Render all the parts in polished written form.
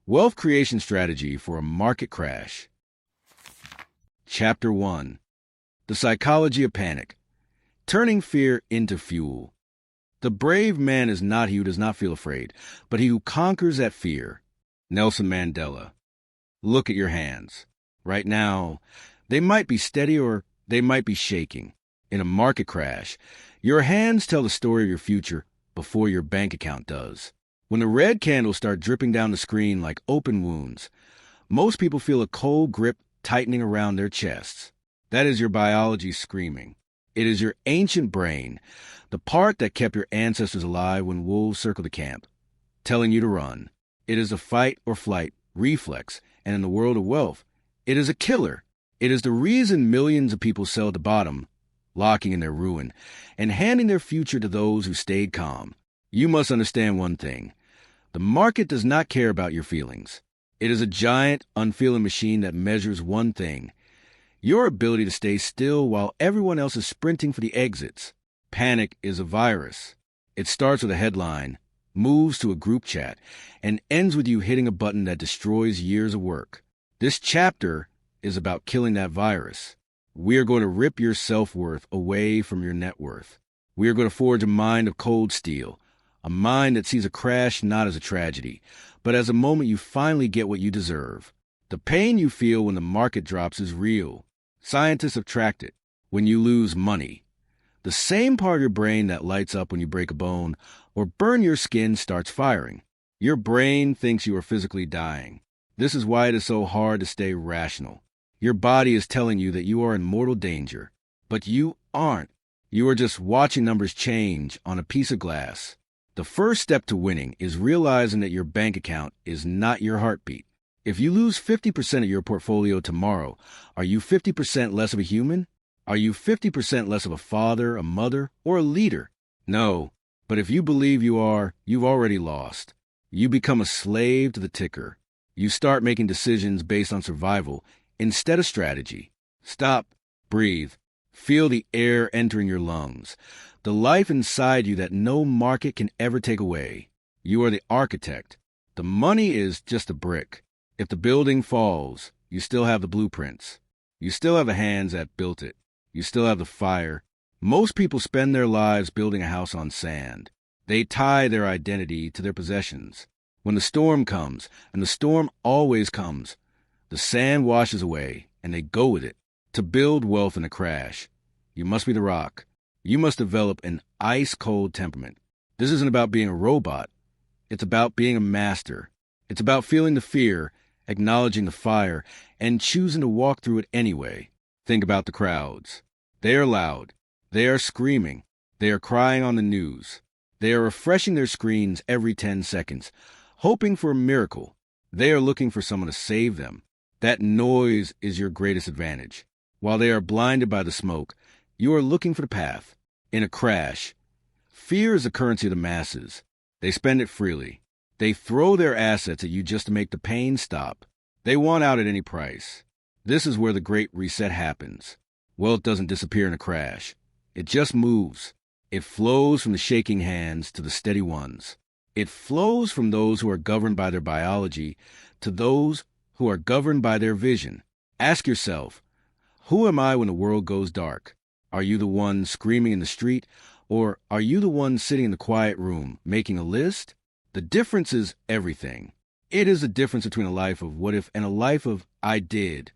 Wealth Creation Strategy for a Market Crash. Chapter 1. The Psychology of Panic. Turning Fear into Fuel. The brave man is not he who does not feel afraid, but he who conquers that fear. Nelson Mandela. Look at your hands. Right now, they might be steady or they might be shaking. In a market crash, your hands tell the story of your future before your bank account does. When the red candles start dripping down the screen like open wounds, most people feel a cold grip tightening around their chests. That is your biology screaming. It is your ancient brain, the part that kept your ancestors alive when wolves circled the camp, telling you to run. It is a fight or flight reflex, and in the world of wealth, it is a killer. It is the reason millions of people sell at the bottom, locking in their ruin, and handing their future to those who stayed calm. You must understand one thing. The market does not care about your feelings. It is a giant, unfeeling machine that measures one thing: your ability to stay still while everyone else is sprinting for the exits. Panic is a virus. It starts with a headline, moves to a group chat, and ends with you hitting a button that destroys years of work. This chapter is about killing that virus. We are going to rip your self-worth away from your net worth. We are going to forge a mind of cold steel, a mind that sees a crash not as a tragedy, but as a moment you finally get what you deserve. The pain you feel when the market drops is real. Scientists have tracked it. When you lose money, the same part of your brain that lights up when you break a bone or burn your skin starts firing. Your brain thinks you are physically dying. This is why it is so hard to stay rational. Your body is telling you that you are in mortal danger, but you aren't. You are just watching numbers change on a piece of glass. The first step to winning is realizing that your bank account is not your heartbeat. If you lose 50% of your portfolio tomorrow, are you 50% less of a human? Are you 50% less of a father, a mother, or a leader? No, but if you believe you are, you've already lost. You become a slave to the ticker. You start making decisions based on survival instead of strategy. Stop, breathe, feel the air entering your lungs, the life inside you that no market can ever take away. You are the architect. The money is just a brick. If the building falls, you still have the blueprints. You still have the hands that built it. You still have the fire. Most people spend their lives building a house on sand. They tie their identity to their possessions. When the storm comes, and the storm always comes, the sand washes away, and they go with it. To build wealth in a crash, you must be the rock. You must develop an ice-cold temperament. This isn't about being a robot. It's about being a master. It's about feeling the fear, acknowledging the fire, and choosing to walk through it anyway. Think about the crowds. They are loud. They are screaming. They are crying on the news. They are refreshing their screens every 10 seconds, hoping for a miracle. They are looking for someone to save them. That noise is your greatest advantage. While they are blinded by the smoke, you are looking for the path. In a crash, fear is the currency of the masses. They spend it freely. They throw their assets at you just to make the pain stop. They want out at any price. This is where the great reset happens. Wealth doesn't disappear in a crash. It just moves. It flows from the shaking hands to the steady ones. It flows from those who are governed by their biology to those who are governed by their vision. Ask yourself, who am I when the world goes dark? Are you the one screaming in the street, or are you the one sitting in the quiet room making a list? The difference is everything. It is the difference between a life of what if and a life of I did.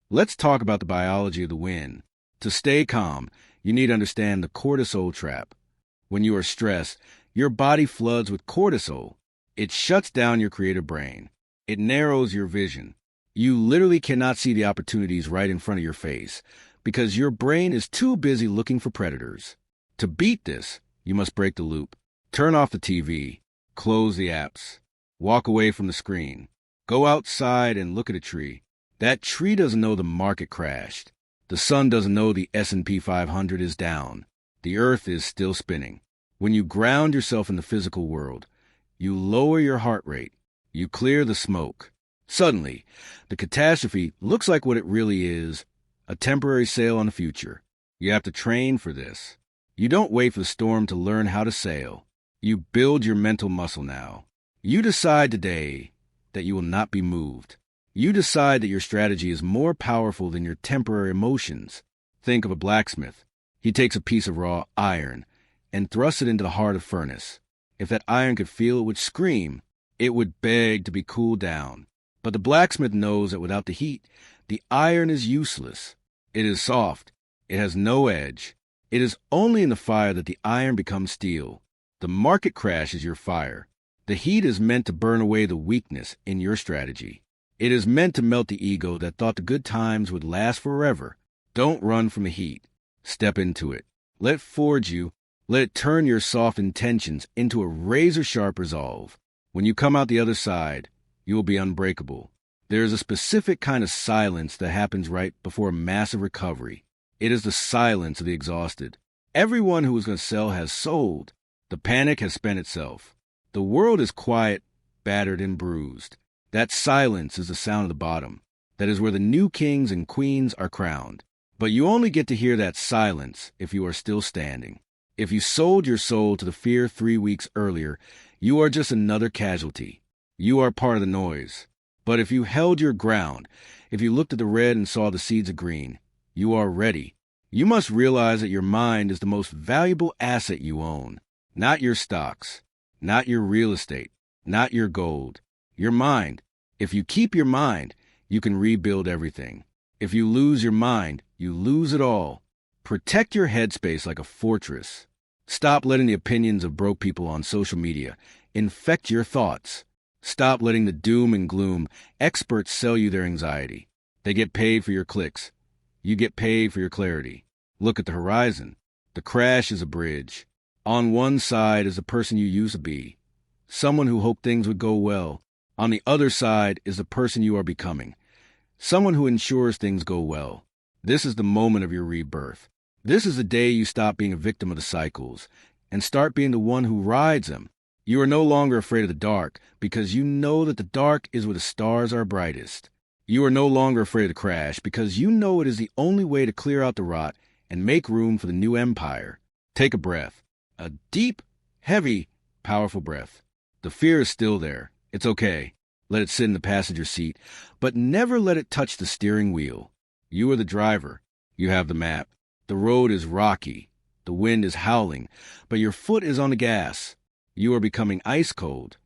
Let's talk about the biology of the win. To stay calm, you need to understand the cortisol trap. When you are stressed, your body floods with cortisol. It shuts down your creative brain. It narrows your vision. You literally cannot see the opportunities right in front of your face because your brain is too busy looking for predators. To beat this, you must break the loop. Turn off the TV. Close the apps. Walk away from the screen. Go outside and look at a tree. That tree doesn't know the market crashed. The sun doesn't know the S&P 500 is down. The earth is still spinning. When you ground yourself in the physical world, you lower your heart rate. You clear the smoke. Suddenly, the catastrophe looks like what it really is, a temporary sail on the future. You have to train for this. You don't wait for the storm to learn how to sail. You build your mental muscle now. You decide today, that you will not be moved. You decide that your strategy is more powerful than your temporary emotions. Think of a blacksmith. He takes a piece of raw iron and thrusts it into the heart of the furnace. If that iron could feel, it would scream. It would beg to be cooled down. But the blacksmith knows that without the heat, the iron is useless. It is soft. It has no edge. It is only in the fire that the iron becomes steel. The market crash is your fire. The heat is meant to burn away the weakness in your strategy. It is meant to melt the ego that thought the good times would last forever. Don't run from the heat. Step into it. Let it forge you. Let it turn your soft intentions into a razor-sharp resolve. When you come out the other side, you will be unbreakable. There is a specific kind of silence that happens right before a massive recovery. It is the silence of the exhausted. Everyone who was going to sell has sold. The panic has spent itself. The world is quiet, battered, and bruised. That silence is the sound of the bottom. That is where the new kings and queens are crowned. But you only get to hear that silence if you are still standing. If you sold your soul to the fear 3 weeks earlier, you are just another casualty. You are part of the noise. But if you held your ground, if you looked at the red and saw the seeds of green, you are ready. You must realize that your mind is the most valuable asset you own. Not your stocks, not your real estate, not your gold. Your mind. If you keep your mind, you can rebuild everything. If you lose your mind, you lose it all. Protect your headspace like a fortress. Stop letting the opinions of broke people on social media infect your thoughts. Stop letting the doom and gloom experts sell you their anxiety. They get paid for your clicks. You get paid for your clarity. Look at the horizon. The crash is a bridge. On one side is the person you used to be, someone who hoped things would go well. On the other side is the person you are becoming, someone who ensures things go well. This is the moment of your rebirth. This is the day you stop being a victim of the cycles and start being the one who rides them. You are no longer afraid of the dark because you know that the dark is where the stars are brightest. You are no longer afraid of the crash because you know it is the only way to clear out the rot and make room for the new empire. Take a breath. A deep, heavy, powerful breath. The fear is still there. It's okay. Let it sit in the passenger seat, but never let it touch the steering wheel. You are the driver. You have the map. The road is rocky. The wind is howling, but your foot is on the gas. You are becoming ice cold.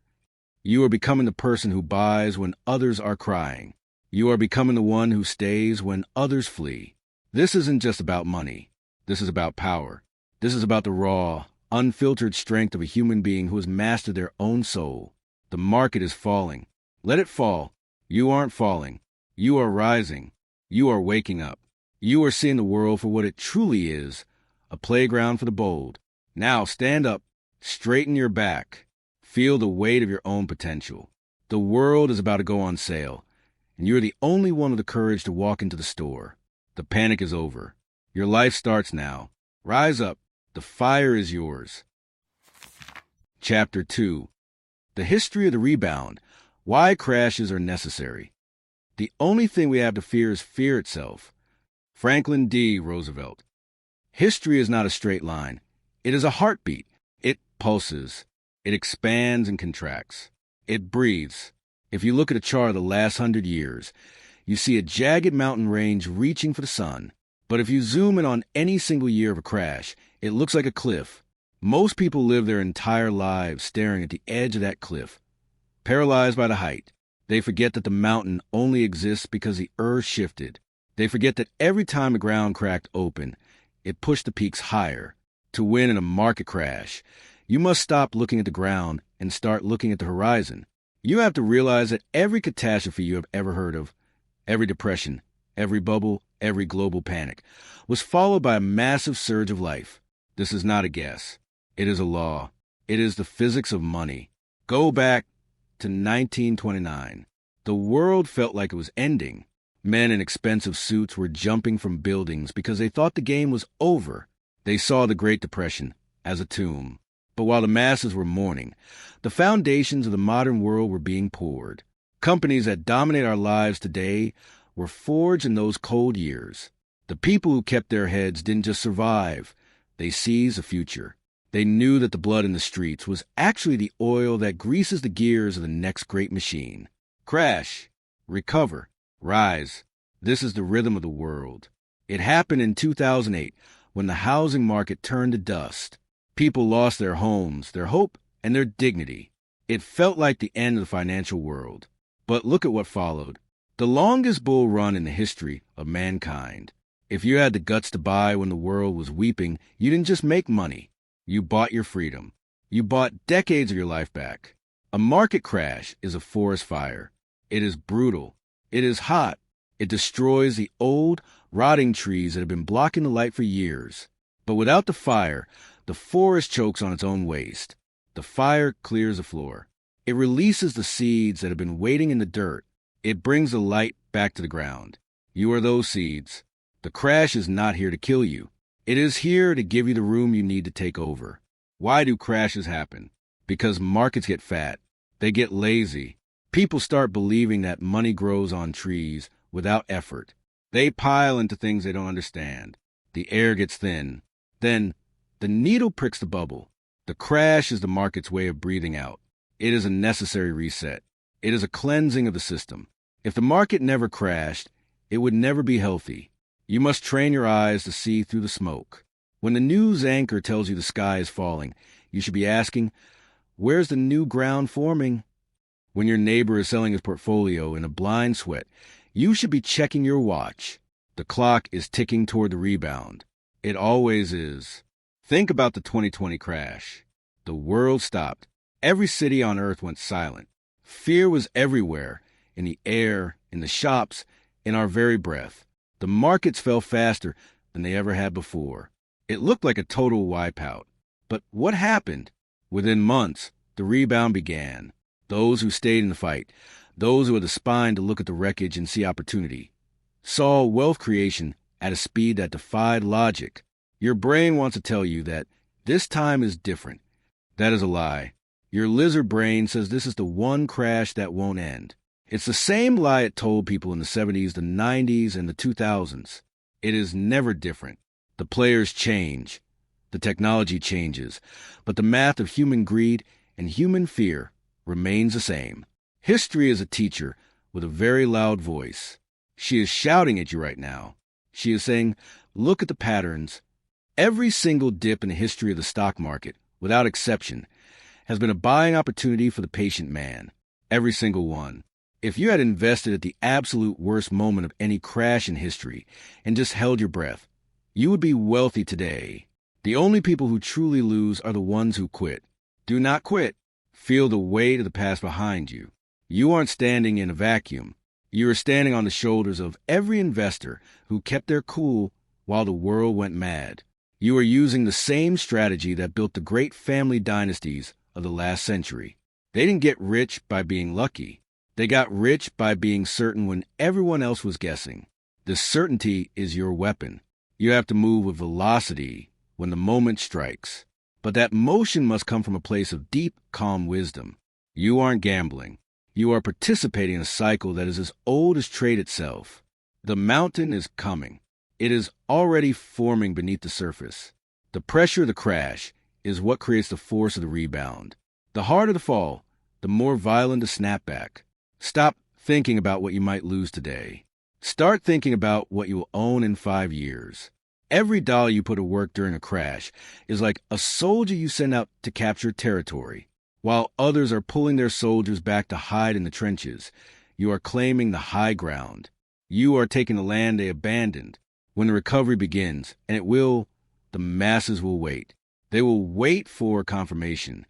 You are becoming the person who buys when others are crying. You are becoming the one who stays when others flee. This isn't just about money. This is about power. This is about the raw, unfiltered strength of a human being who has mastered their own soul. The market is falling. Let it fall. You aren't falling. You are rising. You are waking up. You are seeing the world for what it truly is, a playground for the bold. Now stand up. Straighten your back. Feel the weight of your own potential. The world is about to go on sale, and you're the only one with the courage to walk into the store. The panic is over. Your life starts now. Rise up. The fire is yours. Chapter 2. The History of the Rebound. Why Crashes Are Necessary. The only thing we have to fear is fear itself. Franklin D. Roosevelt. History is not a straight line. It is a heartbeat. It pulses. It expands and contracts. It breathes. If you look at a chart of the last 100 years, you see a jagged mountain range reaching for the sun. But if you zoom in on any single year of a crash, it looks like a cliff. Most people live their entire lives staring at the edge of that cliff, paralyzed by the height. They forget that the mountain only exists because the earth shifted. They forget that every time the ground cracked open, it pushed the peaks higher. To win in a market crash, you must stop looking at the ground and start looking at the horizon. You have to realize that every catastrophe you have ever heard of, every depression, every bubble, every global panic, was followed by a massive surge of life. This is not a guess. It is a law. It is the physics of money. Go back to 1929. The world felt like it was ending. Men in expensive suits were jumping from buildings because they thought the game was over. They saw the Great Depression as a tomb. But while the masses were mourning, the foundations of the modern world were being poured. Companies that dominate our lives today were forged in those cold years. The people who kept their heads didn't just survive. They seized the future. They knew that the blood in the streets was actually the oil that greases the gears of the next great machine. Crash, recover, rise. This is the rhythm of the world. It happened in 2008 when the housing market turned to dust. People lost their homes, their hope, and their dignity. It felt like the end of the financial world. But look at what followed. The longest bull run in the history of mankind. If you had the guts to buy when the world was weeping, you didn't just make money. You bought your freedom. You bought decades of your life back. A market crash is a forest fire. It is brutal. It is hot. It destroys the old, rotting trees that have been blocking the light for years. But without the fire, the forest chokes on its own waste. The fire clears the floor. It releases the seeds that have been waiting in the dirt. It brings the light back to the ground. You are those seeds. The crash is not here to kill you. It is here to give you the room you need to take over. Why do crashes happen? Because markets get fat. They get lazy. People start believing that money grows on trees without effort. They pile into things they don't understand. The air gets thin. Then, the needle pricks the bubble. The crash is the market's way of breathing out. It is a necessary reset. It is a cleansing of the system. If the market never crashed, it would never be healthy. You must train your eyes to see through the smoke. When the news anchor tells you the sky is falling, you should be asking, where's the new ground forming? When your neighbor is selling his portfolio in a blind sweat, you should be checking your watch. The clock is ticking toward the rebound. It always is. Think about the 2020 crash. The world stopped. Every city on earth went silent. Fear was everywhere, in the air, in the shops, in our very breath. The markets fell faster than they ever had before. It looked like a total wipeout. But what happened? Within months, the rebound began. Those who stayed in the fight, those who had the spine to look at the wreckage and see opportunity, saw wealth creation at a speed that defied logic. Your brain wants to tell you that this time is different. That is a lie. Your lizard brain says this is the one crash that won't end. It's the same lie it told people in the 70s, the 90s, and the 2000s. It is never different. The players change. The technology changes. But the math of human greed and human fear remains the same. History is a teacher with a very loud voice. She is shouting at you right now. She is saying, look at the patterns. Every single dip in the history of the stock market, without exception, has been a buying opportunity for the patient man. Every single one. If you had invested at the absolute worst moment of any crash in history and just held your breath, you would be wealthy today. The only people who truly lose are the ones who quit. Do not quit. Feel the weight of the past behind you. You aren't standing in a vacuum. You are standing on the shoulders of every investor who kept their cool while the world went mad. You are using the same strategy that built the great family dynasties of the last century. They didn't get rich by being lucky. They got rich by being certain when everyone else was guessing. This certainty is your weapon. You have to move with velocity when the moment strikes. But that motion must come from a place of deep, calm wisdom. You aren't gambling. You are participating in a cycle that is as old as trade itself. The mountain is coming. It is already forming beneath the surface. The pressure of the crash is what creates the force of the rebound. The harder the fall, the more violent the snapback. Stop thinking about what you might lose today. Start thinking about what you will own in 5 years. Every dollar you put to work during a crash is like a soldier you send out to capture territory. While others are pulling their soldiers back to hide in the trenches, you are claiming the high ground. You are taking the land they abandoned. When the recovery begins, and it will, the masses will wait. They will wait for confirmation.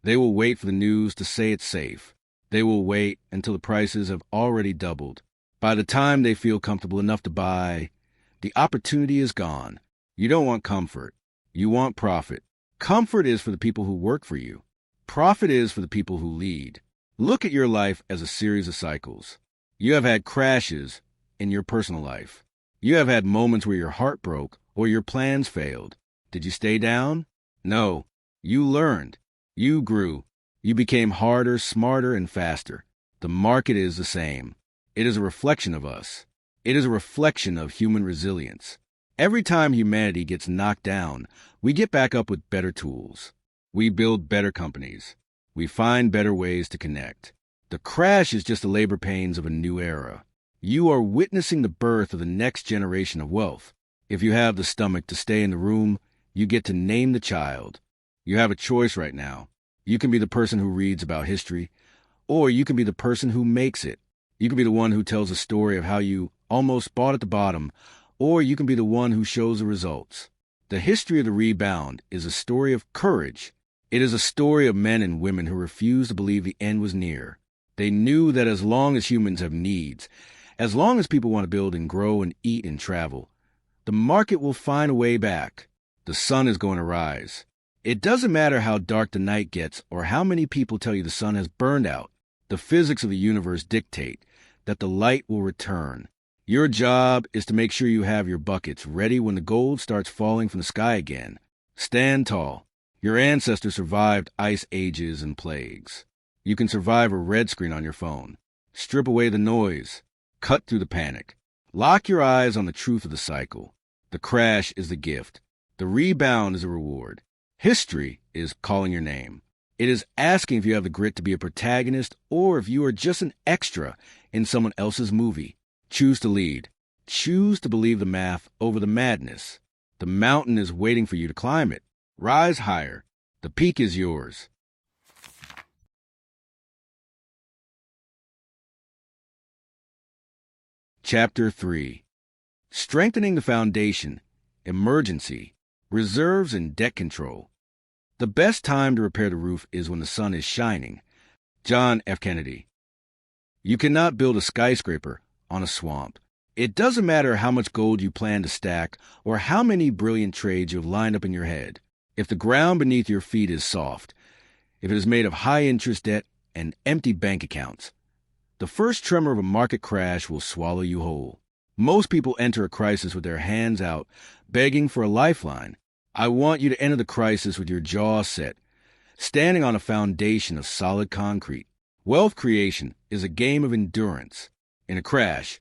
They will wait for the news to say it's safe. They will wait until the prices have already doubled. By the time they feel comfortable enough to buy, the opportunity is gone. You don't want comfort. You want profit. Comfort is for the people who work for you. Profit is for the people who lead. Look at your life as a series of cycles. You have had crashes in your personal life. You have had moments where your heart broke or your plans failed. Did you stay down? No. You learned. You grew. You became harder, smarter, and faster. The market is the same. It is a reflection of us. It is a reflection of human resilience. Every time humanity gets knocked down, we get back up with better tools. We build better companies. We find better ways to connect. The crash is just the labor pains of a new era. You are witnessing the birth of the next generation of wealth. If you have the stomach to stay in the room, you get to name the child. You have a choice right now. You can be the person who reads about history, or you can be the person who makes it. You can be the one who tells a story of how you almost bought at the bottom, or you can be the one who shows the results. The history of the rebound is a story of courage. It is a story of men and women who refused to believe the end was near. They knew that as long as humans have needs, as long as people want to build and grow and eat and travel, the market will find a way back. The sun is going to rise. It doesn't matter how dark the night gets or how many people tell you the sun has burned out. The physics of the universe dictate that the light will return. Your job is to make sure you have your buckets ready when the gold starts falling from the sky again. Stand tall. Your ancestors survived ice ages and plagues. You can survive a red screen on your phone. Strip away the noise. Cut through the panic. Lock your eyes on the truth of the cycle. The crash is the gift. The rebound is a reward. History is calling your name. It is asking if you have the grit to be a protagonist or if you are just an extra in someone else's movie. Choose to lead. Choose to believe the math over the madness. The mountain is waiting for you to climb it. Rise higher. The peak is yours. Chapter 3. Strengthening the Foundation, Emergency, Reserves and Debt Control. The best time to repair the roof is when the sun is shining. John F. Kennedy. You cannot build a skyscraper on a swamp. It doesn't matter how much gold you plan to stack or how many brilliant trades you've lined up in your head. If the ground beneath your feet is soft, if it is made of high-interest debt and empty bank accounts, the first tremor of a market crash will swallow you whole. Most people enter a crisis with their hands out, begging for a lifeline. I want you to enter the crisis with your jaw set, standing on a foundation of solid concrete. Wealth creation is a game of endurance. In a crash,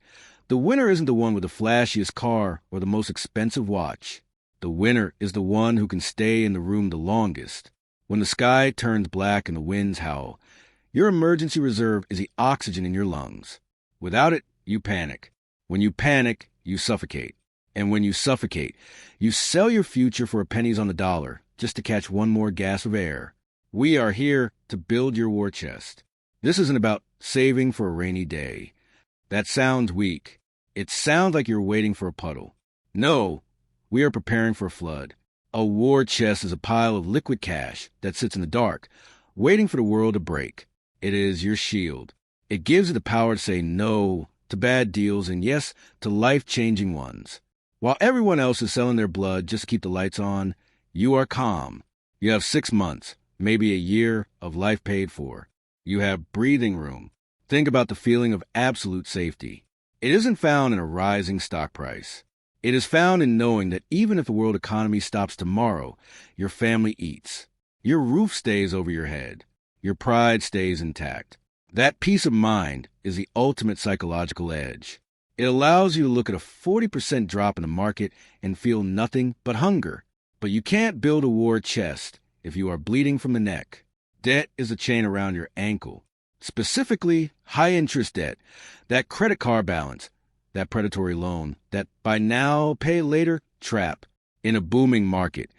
the winner isn't the one with the flashiest car or the most expensive watch. The winner is the one who can stay in the room the longest. When the sky turns black and the winds howl, your emergency reserve is the oxygen in your lungs. Without it, you panic. When you panic, you suffocate. And when you suffocate, you sell your future for pennies on the dollar just to catch one more gasp of air. We are here to build your war chest. This isn't about saving for a rainy day. That sounds weak. It sounds like you're waiting for a puddle. No, we are preparing for a flood. A war chest is a pile of liquid cash that sits in the dark, waiting for the world to break. It is your shield. It gives you the power to say no to bad deals and yes to life-changing ones. While everyone else is selling their blood just to keep the lights on, you are calm. You have 6 months, maybe a year of life paid for. You have breathing room. Think about the feeling of absolute safety. It isn't found in a rising stock price. It is found in knowing that even if the world economy stops tomorrow, your family eats. Your roof stays over your head. Your pride stays intact. That peace of mind is the ultimate psychological edge. It allows you to look at a 40% drop in the market and feel nothing but hunger. But you can't build a war chest if you are bleeding from the neck. Debt is a chain around your ankle. Specifically, high-interest debt, that credit card balance, that predatory loan, that buy now, pay later trap. In a booming market,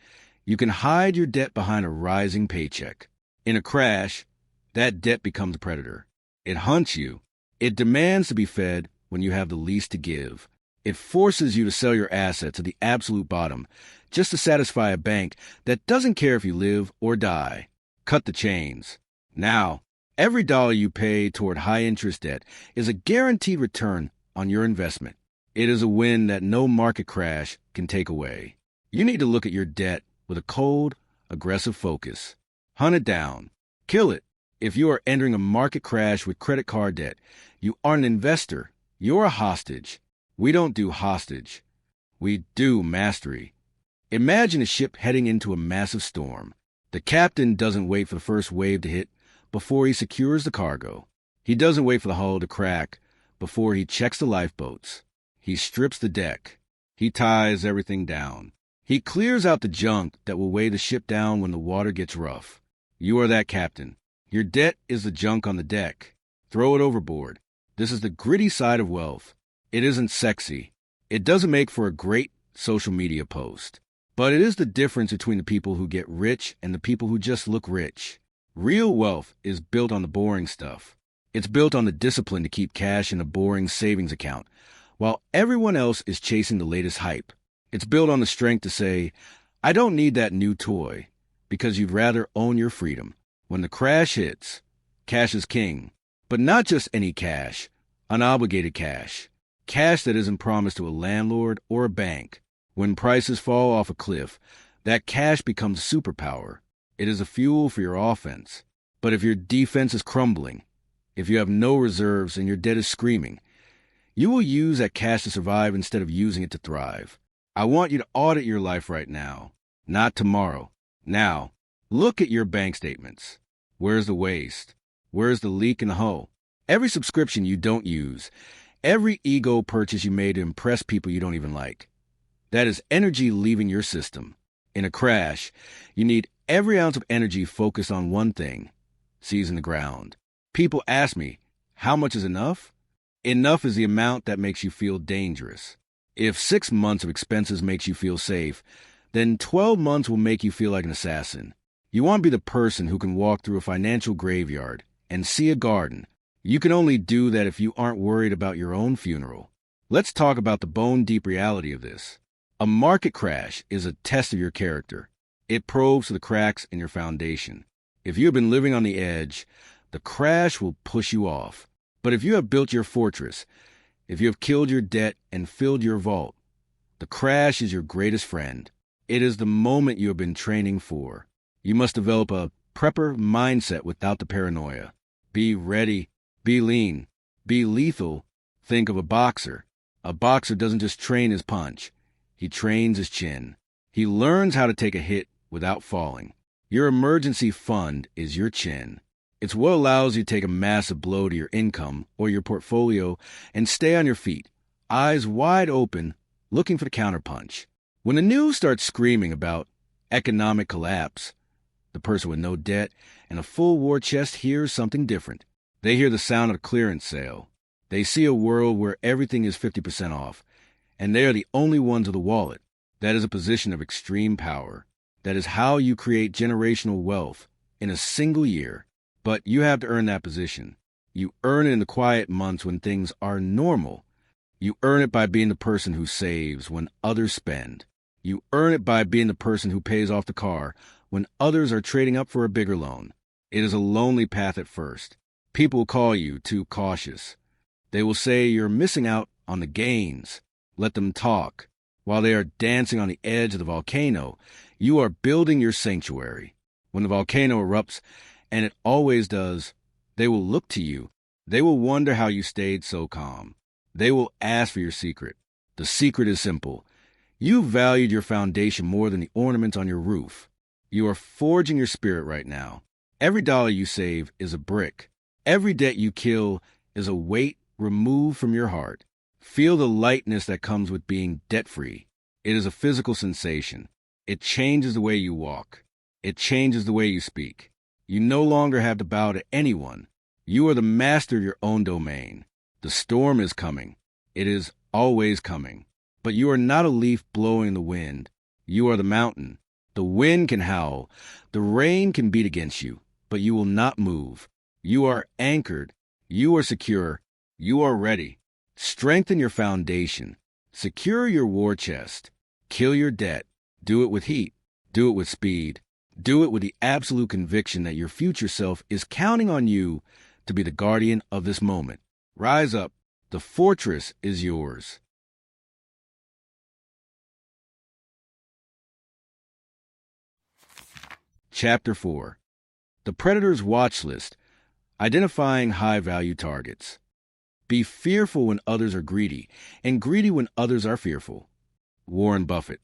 you can hide your debt behind a rising paycheck. In a crash, that debt becomes a predator. It hunts you. It demands to be fed when you have the least to give. It forces you to sell your assets at the absolute bottom just to satisfy a bank that doesn't care if you live or die. Cut the chains. Now, every dollar you pay toward high-interest debt is a guaranteed return on your investment. It is a win that no market crash can take away. You need to look at your debt with a cold, aggressive focus. Hunt it down. Kill it. If you are entering a market crash with credit card debt, you aren't an investor. You're a hostage. We don't do hostage. We do mastery. Imagine a ship heading into a massive storm. The captain doesn't wait for the first wave to hit before he secures the cargo. He doesn't wait for the hull to crack before he checks the lifeboats. He strips the deck. He ties everything down. He clears out the junk that will weigh the ship down when the water gets rough. You are that captain. Your debt is the junk on the deck. throw it overboard. This is the gritty side of wealth. It isn't sexy. It doesn't make for a great social media post. But it is the difference between the people who get rich and the people who just look rich. Real wealth is built on the boring stuff. It's built on the discipline to keep cash in a boring savings account, while everyone else is chasing the latest hype. It's built on the strength to say, I don't need that new toy, because you'd rather own your freedom. When the crash hits, cash is king. But not just any cash, unobligated cash. Cash that isn't promised to a landlord or a bank. When prices fall off a cliff, that cash becomes a superpower. It is a fuel for your offense. But if your defense is crumbling, if you have no reserves and your debt is screaming, you will use that cash to survive instead of using it to thrive. I want you to audit your life right now, not tomorrow. Now, look at your bank statements. Where's the waste? Where's the leak in the hull? Every subscription you don't use, every ego purchase you made to impress people you don't even like. That is energy leaving your system. In a crash, you need every ounce of energy focused on one thing, seizing the ground. People ask me, how much is enough? Enough is the amount that makes you feel dangerous. If 6 months of expenses makes you feel safe, then 12 months will make you feel like an assassin. You want to be the person who can walk through a financial graveyard and see a garden. You can only do that if you aren't worried about your own funeral. Let's talk about the bone-deep reality of this. A market crash is a test of your character. It probes the cracks in your foundation. If you have been living on the edge, the crash will push you off. But if you have built your fortress, if you have killed your debt and filled your vault, the crash is your greatest friend. It is the moment you have been training for. You must develop a prepper mindset without the paranoia. Be ready, be lean, be lethal. Think of a boxer. A boxer doesn't just train his punch. He trains his chin. He learns how to take a hit without falling. Your emergency fund is your chin. It's what allows you to take a massive blow to your income or your portfolio and stay on your feet, eyes wide open, looking for the counterpunch. When the news starts screaming about economic collapse, the person with no debt and a full war chest hears something different. They hear the sound of a clearance sale. They see a world where everything is 50% off, and they are the only ones with a wallet. That is a position of extreme power. That is how you create generational wealth in a single year. But you have to earn that position. You earn it in the quiet months when things are normal. You earn it by being the person who saves when others spend. You earn it by being the person who pays off the car when others are trading up for a bigger loan. It is a lonely path at first. People will call you too cautious. They will say you're missing out on the gains. Let them talk. While they are dancing on the edge of the volcano, you are building your sanctuary. When the volcano erupts, and it always does, they will look to you. They will wonder how you stayed so calm. They will ask for your secret. The secret is simple. You valued your foundation more than the ornaments on your roof. You are forging your spirit right now. Every dollar you save is a brick. Every debt you kill is a weight removed from your heart. Feel the lightness that comes with being debt-free. It is a physical sensation. It changes the way you walk. It changes the way you speak. You no longer have to bow to anyone. You are the master of your own domain. The storm is coming. It is always coming. But you are not a leaf blowing in the wind. You are the mountain. The wind can howl. The rain can beat against you, but you will not move. You are anchored. You are secure. You are ready. Strengthen your foundation. Secure your war chest. Kill your debt. Do it with heat. Do it with speed. Do it with the absolute conviction that your future self is counting on you to be the guardian of this moment. Rise up. The fortress is yours. Chapter 4. The Predator's Watchlist. Identifying high-value targets. Be fearful when others are greedy, and greedy when others are fearful. Warren Buffett.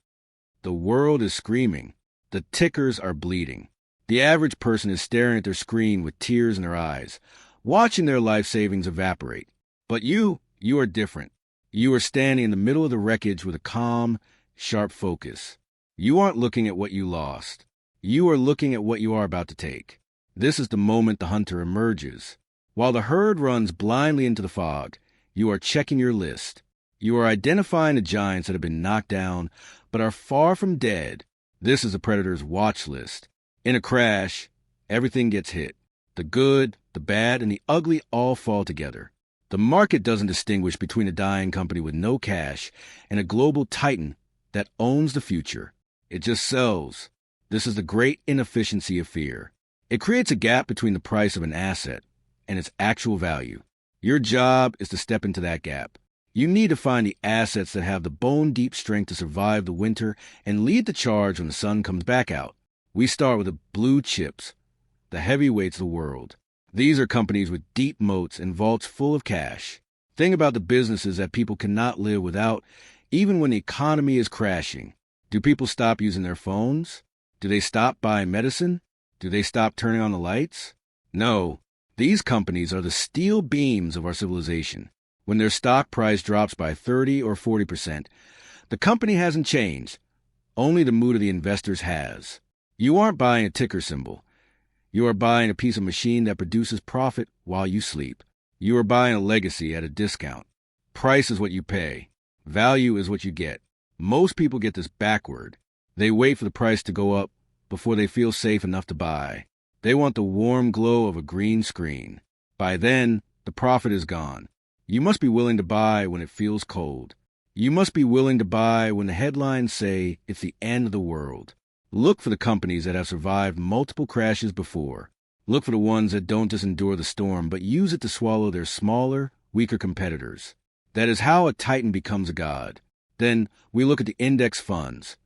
The world is screaming. The tickers are bleeding. The average person is staring at their screen with tears in their eyes, watching their life savings evaporate. But you are different. You are standing in the middle of the wreckage with a calm, sharp focus. You aren't looking at what you lost. You are looking at what you are about to take. This is the moment the hunter emerges. While the herd runs blindly into the fog, you are checking your list. You are identifying the giants that have been knocked down but are far from dead. This is a predator's watch list. In a crash, everything gets hit. The good, the bad, and the ugly all fall together. The market doesn't distinguish between a dying company with no cash and a global titan that owns the future. It just sells. This is the great inefficiency of fear. It creates a gap between the price of an asset and its actual value. Your job is to step into that gap. You need to find the assets that have the bone-deep strength to survive the winter and lead the charge when the sun comes back out. We start with the blue chips, the heavyweights of the world. These are companies with deep moats and vaults full of cash. Think about the businesses that people cannot live without, even when the economy is crashing. Do people stop using their phones? Do they stop buying medicine? Do they stop turning on the lights? No. These companies are the steel beams of our civilization. When their stock price drops by 30 or 40%, the company hasn't changed. Only the mood of the investors has. You aren't buying a ticker symbol. You are buying a piece of machine that produces profit while you sleep. You are buying a legacy at a discount. Price is what you pay. Value is what you get. Most people get this backward. They wait for the price to go up before they feel safe enough to buy. They want the warm glow of a green screen. By then, the profit is gone. You must be willing to buy when it feels cold. You must be willing to buy when the headlines say it's the end of the world. Look for the companies that have survived multiple crashes before. Look for the ones that don't just endure the storm, but use it to swallow their smaller, weaker competitors. That is how a titan becomes a god. Then we look at the index funds,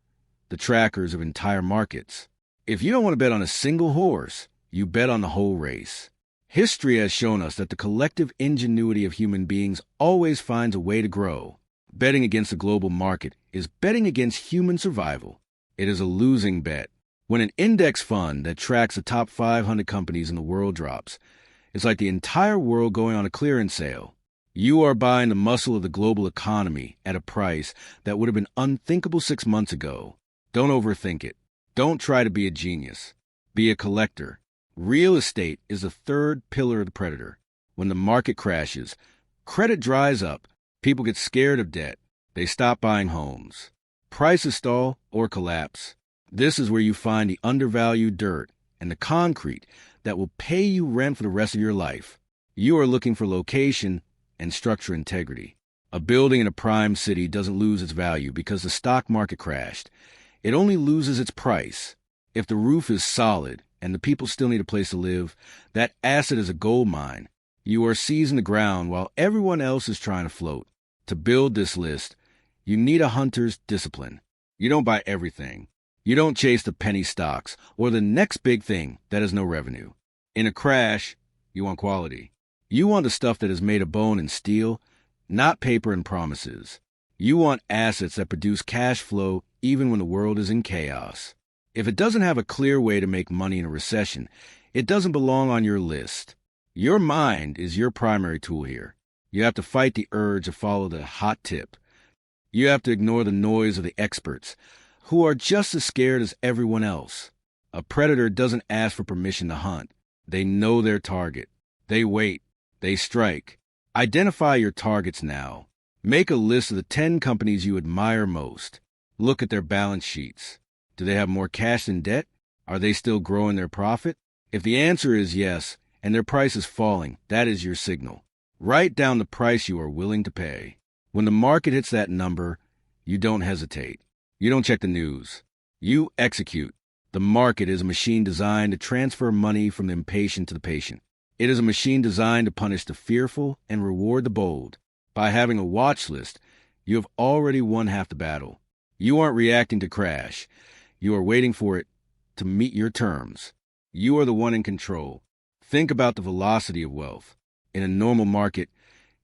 the trackers of entire markets. If you don't want to bet on a single horse, you bet on the whole race. History has shown us that the collective ingenuity of human beings always finds a way to grow. Betting against the global market is betting against human survival. It is a losing bet. When an index fund that tracks the top 500 companies in the world drops, it's like the entire world going on a clearance sale. You are buying the muscle of the global economy at a price that would have been unthinkable 6 months ago. Don't overthink it. Don't try to be a genius. Be a collector. Real estate is the third pillar of the predator. When the market crashes, credit dries up, people get scared of debt. They stop buying homes. Prices stall or collapse. This is where you find the undervalued dirt and the concrete that will pay you rent for the rest of your life. You are looking for location and structure integrity. A building in a prime city doesn't lose its value because the stock market crashed. It only loses its price. If the roof is solid and the people still need a place to live, that asset is a gold mine. You are seizing the ground while everyone else is trying to float. To build this list, you need a hunter's discipline. You don't buy everything. You don't chase the penny stocks or the next big thing that has no revenue. In a crash, you want quality. You want the stuff that is made of bone and steel, not paper and promises. You want assets that produce cash flow even when the world is in chaos. If it doesn't have a clear way to make money in a recession, it doesn't belong on your list. Your mind is your primary tool here. You have to fight the urge to follow the hot tip. You have to ignore the noise of the experts, who are just as scared as everyone else. A predator doesn't ask for permission to hunt. They know their target. They wait. They strike. Identify your targets now. Make a list of the 10 companies you admire most. Look at their balance sheets. Do they have more cash than debt? Are they still growing their profit? If the answer is yes, and their price is falling, that is your signal. Write down the price you are willing to pay. When the market hits that number, you don't hesitate. You don't check the news. You execute. The market is a machine designed to transfer money from the impatient to the patient. It is a machine designed to punish the fearful and reward the bold. By having a watch list, you have already won half the battle. You aren't reacting to crash. You are waiting for it to meet your terms. You are the one in control. Think about the velocity of wealth. In a normal market,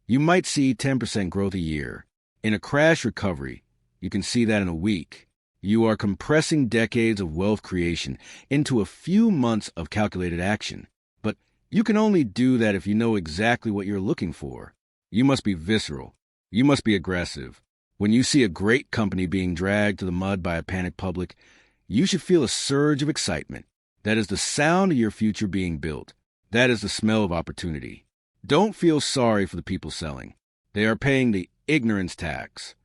you might see 10% growth a year. In a crash recovery, you can see that in a week. You are compressing decades of wealth creation into a few months of calculated action. But you can only do that if you know exactly what you're looking for. You must be visceral. You must be aggressive. When you see a great company being dragged to the mud by a panicked public, you should feel a surge of excitement. That is the sound of your future being built. That is the smell of opportunity. Don't feel sorry for the people selling. They are paying the ignorance tax.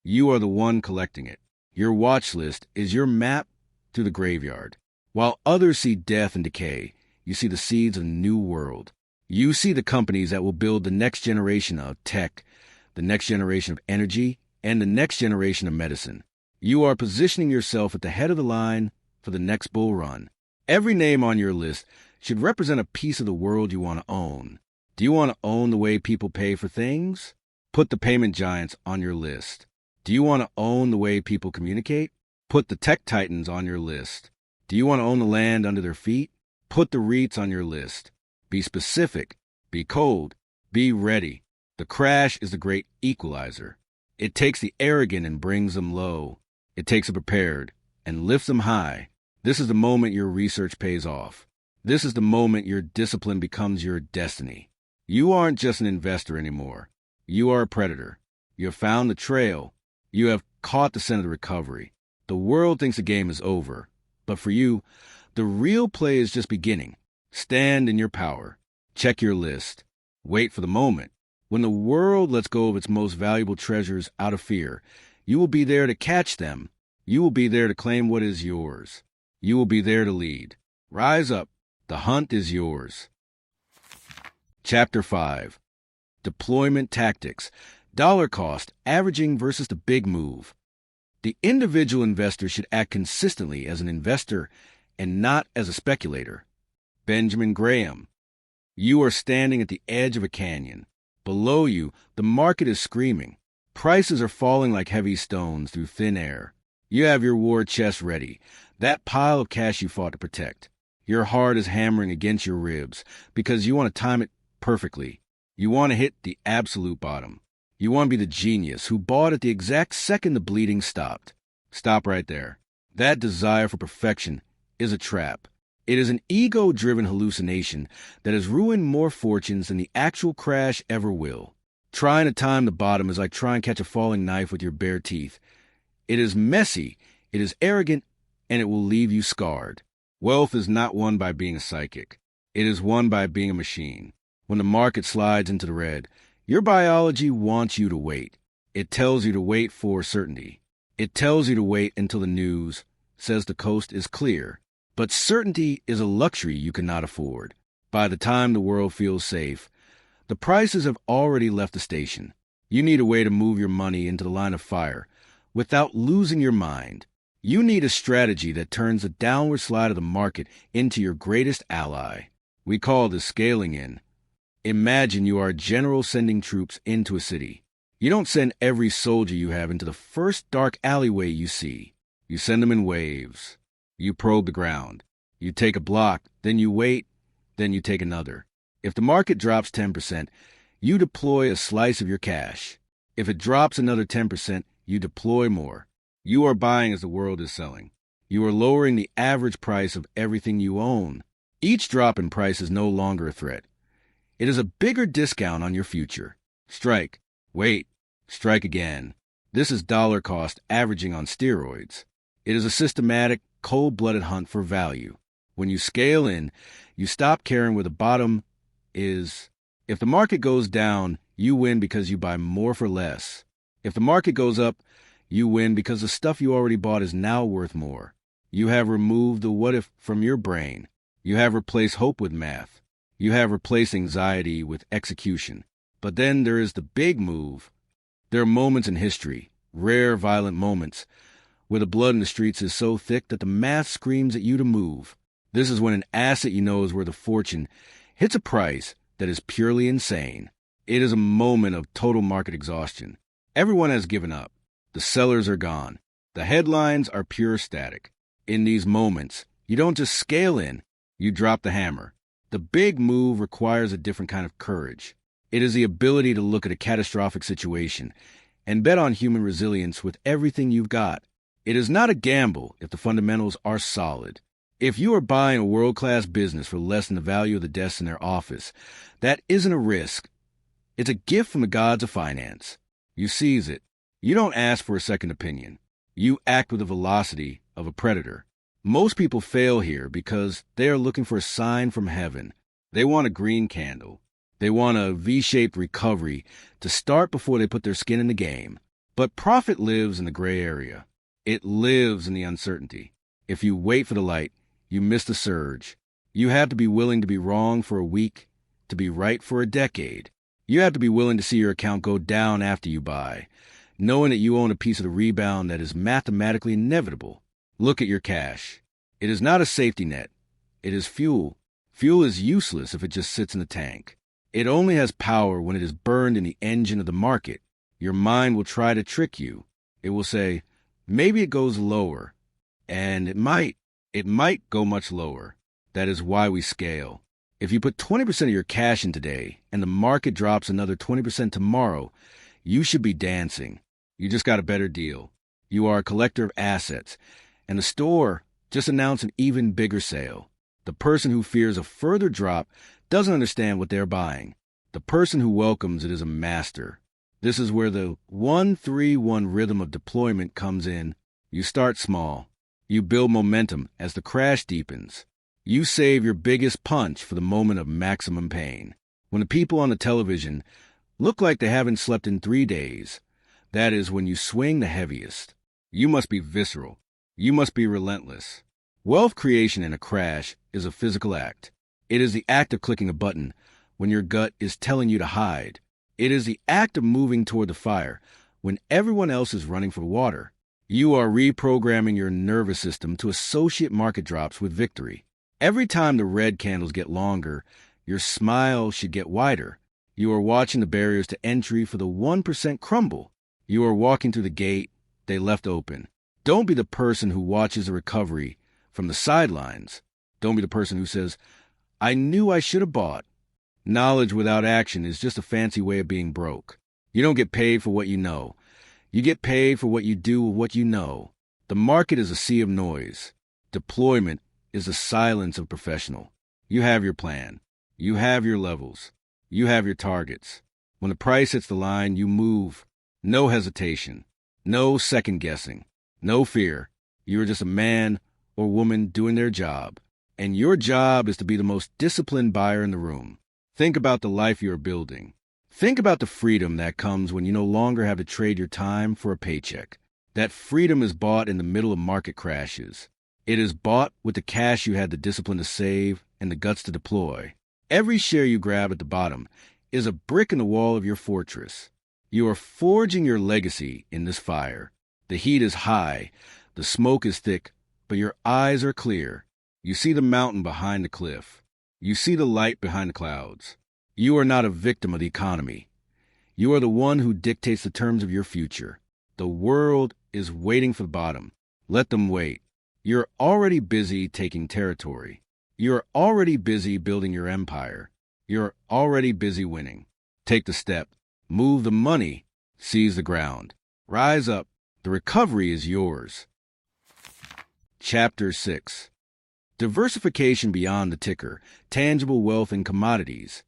You are the one collecting it. Your watch list is your map to the graveyard. While others see death and decay, you see the seeds of a new world. You see the companies that will build the next generation of tech, the next generation of energy, and the next generation of medicine. You are positioning yourself at the head of the line for the next bull run. Every name on your list should represent a piece of the world you want to own. Do you want to own the way people pay for things? Put the payment giants on your list. Do you want to own the way people communicate? Put the tech titans on your list. Do you want to own the land under their feet? Put the REITs on your list. Be specific. Be cold. Be ready. The crash is the great equalizer. It takes the arrogant and brings them low. It takes the prepared and lifts them high. This is the moment your research pays off. This is the moment your discipline becomes your destiny. You aren't just an investor anymore. You are a predator. You have found the trail. You have caught the scent of the recovery. The world thinks the game is over. But for you, the real play is just beginning. Stand in your power. Check your list. Wait for the moment. When the world lets go of its most valuable treasures out of fear, you will be there to catch them. You will be there to claim what is yours. You will be there to lead. Rise up. The hunt is yours. Chapter 5. Deployment Tactics. Dollar cost, averaging versus the big move. The individual investor should act consistently as an investor and not as a speculator. Benjamin Graham. You are standing at the edge of a canyon. Below you, the market is screaming. Prices are falling like heavy stones through thin air. You have your war chest ready, that pile of cash you fought to protect. Your heart is hammering against your ribs because you want to time it perfectly. You want to hit the absolute bottom. You want to be the genius who bought at the exact second the bleeding stopped. Stop right there. That desire for perfection is a trap. It is an ego-driven hallucination that has ruined more fortunes than the actual crash ever will. Trying to time the bottom is like trying to catch a falling knife with your bare teeth. It is messy, it is arrogant, and it will leave you scarred. Wealth is not won by being a psychic. It is won by being a machine. When the market slides into the red, your biology wants you to wait. It tells you to wait for certainty. It tells you to wait until the news says the coast is clear. But certainty is a luxury you cannot afford. By the time the world feels safe, the prices have already left the station. You need a way to move your money into the line of fire without losing your mind. You need a strategy that turns the downward slide of the market into your greatest ally. We call this scaling in. Imagine you are a general sending troops into a city. You don't send every soldier you have into the first dark alleyway you see. You send them in waves. You probe the ground. You take a block, then you wait, then you take another. If the market drops 10%, you deploy a slice of your cash. If it drops another 10%, you deploy more. You are buying as the world is selling. You are lowering the average price of everything you own. Each drop in price is no longer a threat. It is a bigger discount on your future. Strike. Wait. Strike again. This is dollar cost averaging on steroids. It is a systematic, cold-blooded hunt for value. When you scale in, you stop caring where the bottom is. If the market goes down, you win because you buy more for less. If the market goes up, you win because the stuff you already bought is now worth more. You have removed the what-if from your brain. You have replaced hope with math. You have replaced anxiety with execution. But then there is the big move. There are moments in history, rare violent moments, where the blood in the streets is so thick that the math screams at you to move. This is when an asset you know is worth a fortune hits a price that is purely insane. It is a moment of total market exhaustion. Everyone has given up. The sellers are gone. The headlines are pure static. In these moments, you don't just scale in, you drop the hammer. The big move requires a different kind of courage. It is the ability to look at a catastrophic situation and bet on human resilience with everything you've got. It is not a gamble if the fundamentals are solid. If you are buying a world-class business for less than the value of the desks in their office, that isn't a risk. It's a gift from the gods of finance. You seize it. You don't ask for a second opinion. You act with the velocity of a predator. Most people fail here because they are looking for a sign from heaven. They want a green candle. They want a V-shaped recovery to start before they put their skin in the game. But profit lives in the gray area. It lives in the uncertainty. If you wait for the light, you miss the surge. You have to be willing to be wrong for a week, to be right for a decade. You have to be willing to see your account go down after you buy, knowing that you own a piece of the rebound that is mathematically inevitable. Look at your cash. It is not a safety net. It is fuel. Fuel is useless if it just sits in the tank. It only has power when it is burned in the engine of the market. Your mind will try to trick you. It will say, maybe it goes lower. And it might go much lower. That is why we scale. If you put 20% of your cash in today and the market drops another 20% tomorrow, you should be dancing. You just got a better deal. You are a collector of assets. And the store just announced an even bigger sale. The person who fears a further drop doesn't understand what they're buying. The person who welcomes it is a master. This is where the 1-3-1 rhythm of deployment comes in. You start small. You build momentum as the crash deepens. You save your biggest punch for the moment of maximum pain. When the people on the television look like they haven't slept in 3 days, that is when you swing the heaviest. You must be visceral. You must be relentless. Wealth creation in a crash is a physical act. It is the act of clicking a button when your gut is telling you to hide. It is the act of moving toward the fire when everyone else is running for water. You are reprogramming your nervous system to associate market drops with victory. Every time the red candles get longer, your smile should get wider. You are watching the barriers to entry for the 1% crumble. You are walking through the gate they left open. Don't be the person who watches the recovery from the sidelines. Don't be the person who says, I knew I should have bought. Knowledge without action is just a fancy way of being broke. You don't get paid for what you know. You get paid for what you do with what you know. The market is a sea of noise. Deployment is the silence of professional. You have your plan. You have your levels. You have your targets. When the price hits the line, you move. No hesitation. No second guessing. No fear. You are just a man or woman doing their job. And your job is to be the most disciplined buyer in the room. Think about the life you are building. Think about the freedom that comes when you no longer have to trade your time for a paycheck. That freedom is bought in the middle of market crashes. It is bought with the cash you had the discipline to save and the guts to deploy. Every share you grab at the bottom is a brick in the wall of your fortress. You are forging your legacy in this fire. The heat is high, the smoke is thick, but your eyes are clear. You see the mountain behind the cliff. You see the light behind the clouds. You are not a victim of the economy. You are the one who dictates the terms of your future. The world is waiting for the bottom. Let them wait. You're already busy taking territory. You're already busy building your empire. You're already busy winning. Take the step. Move the money. Seize the ground. Rise up. The recovery is yours. Chapter 6. Diversification beyond the ticker. Tangible wealth and commodities.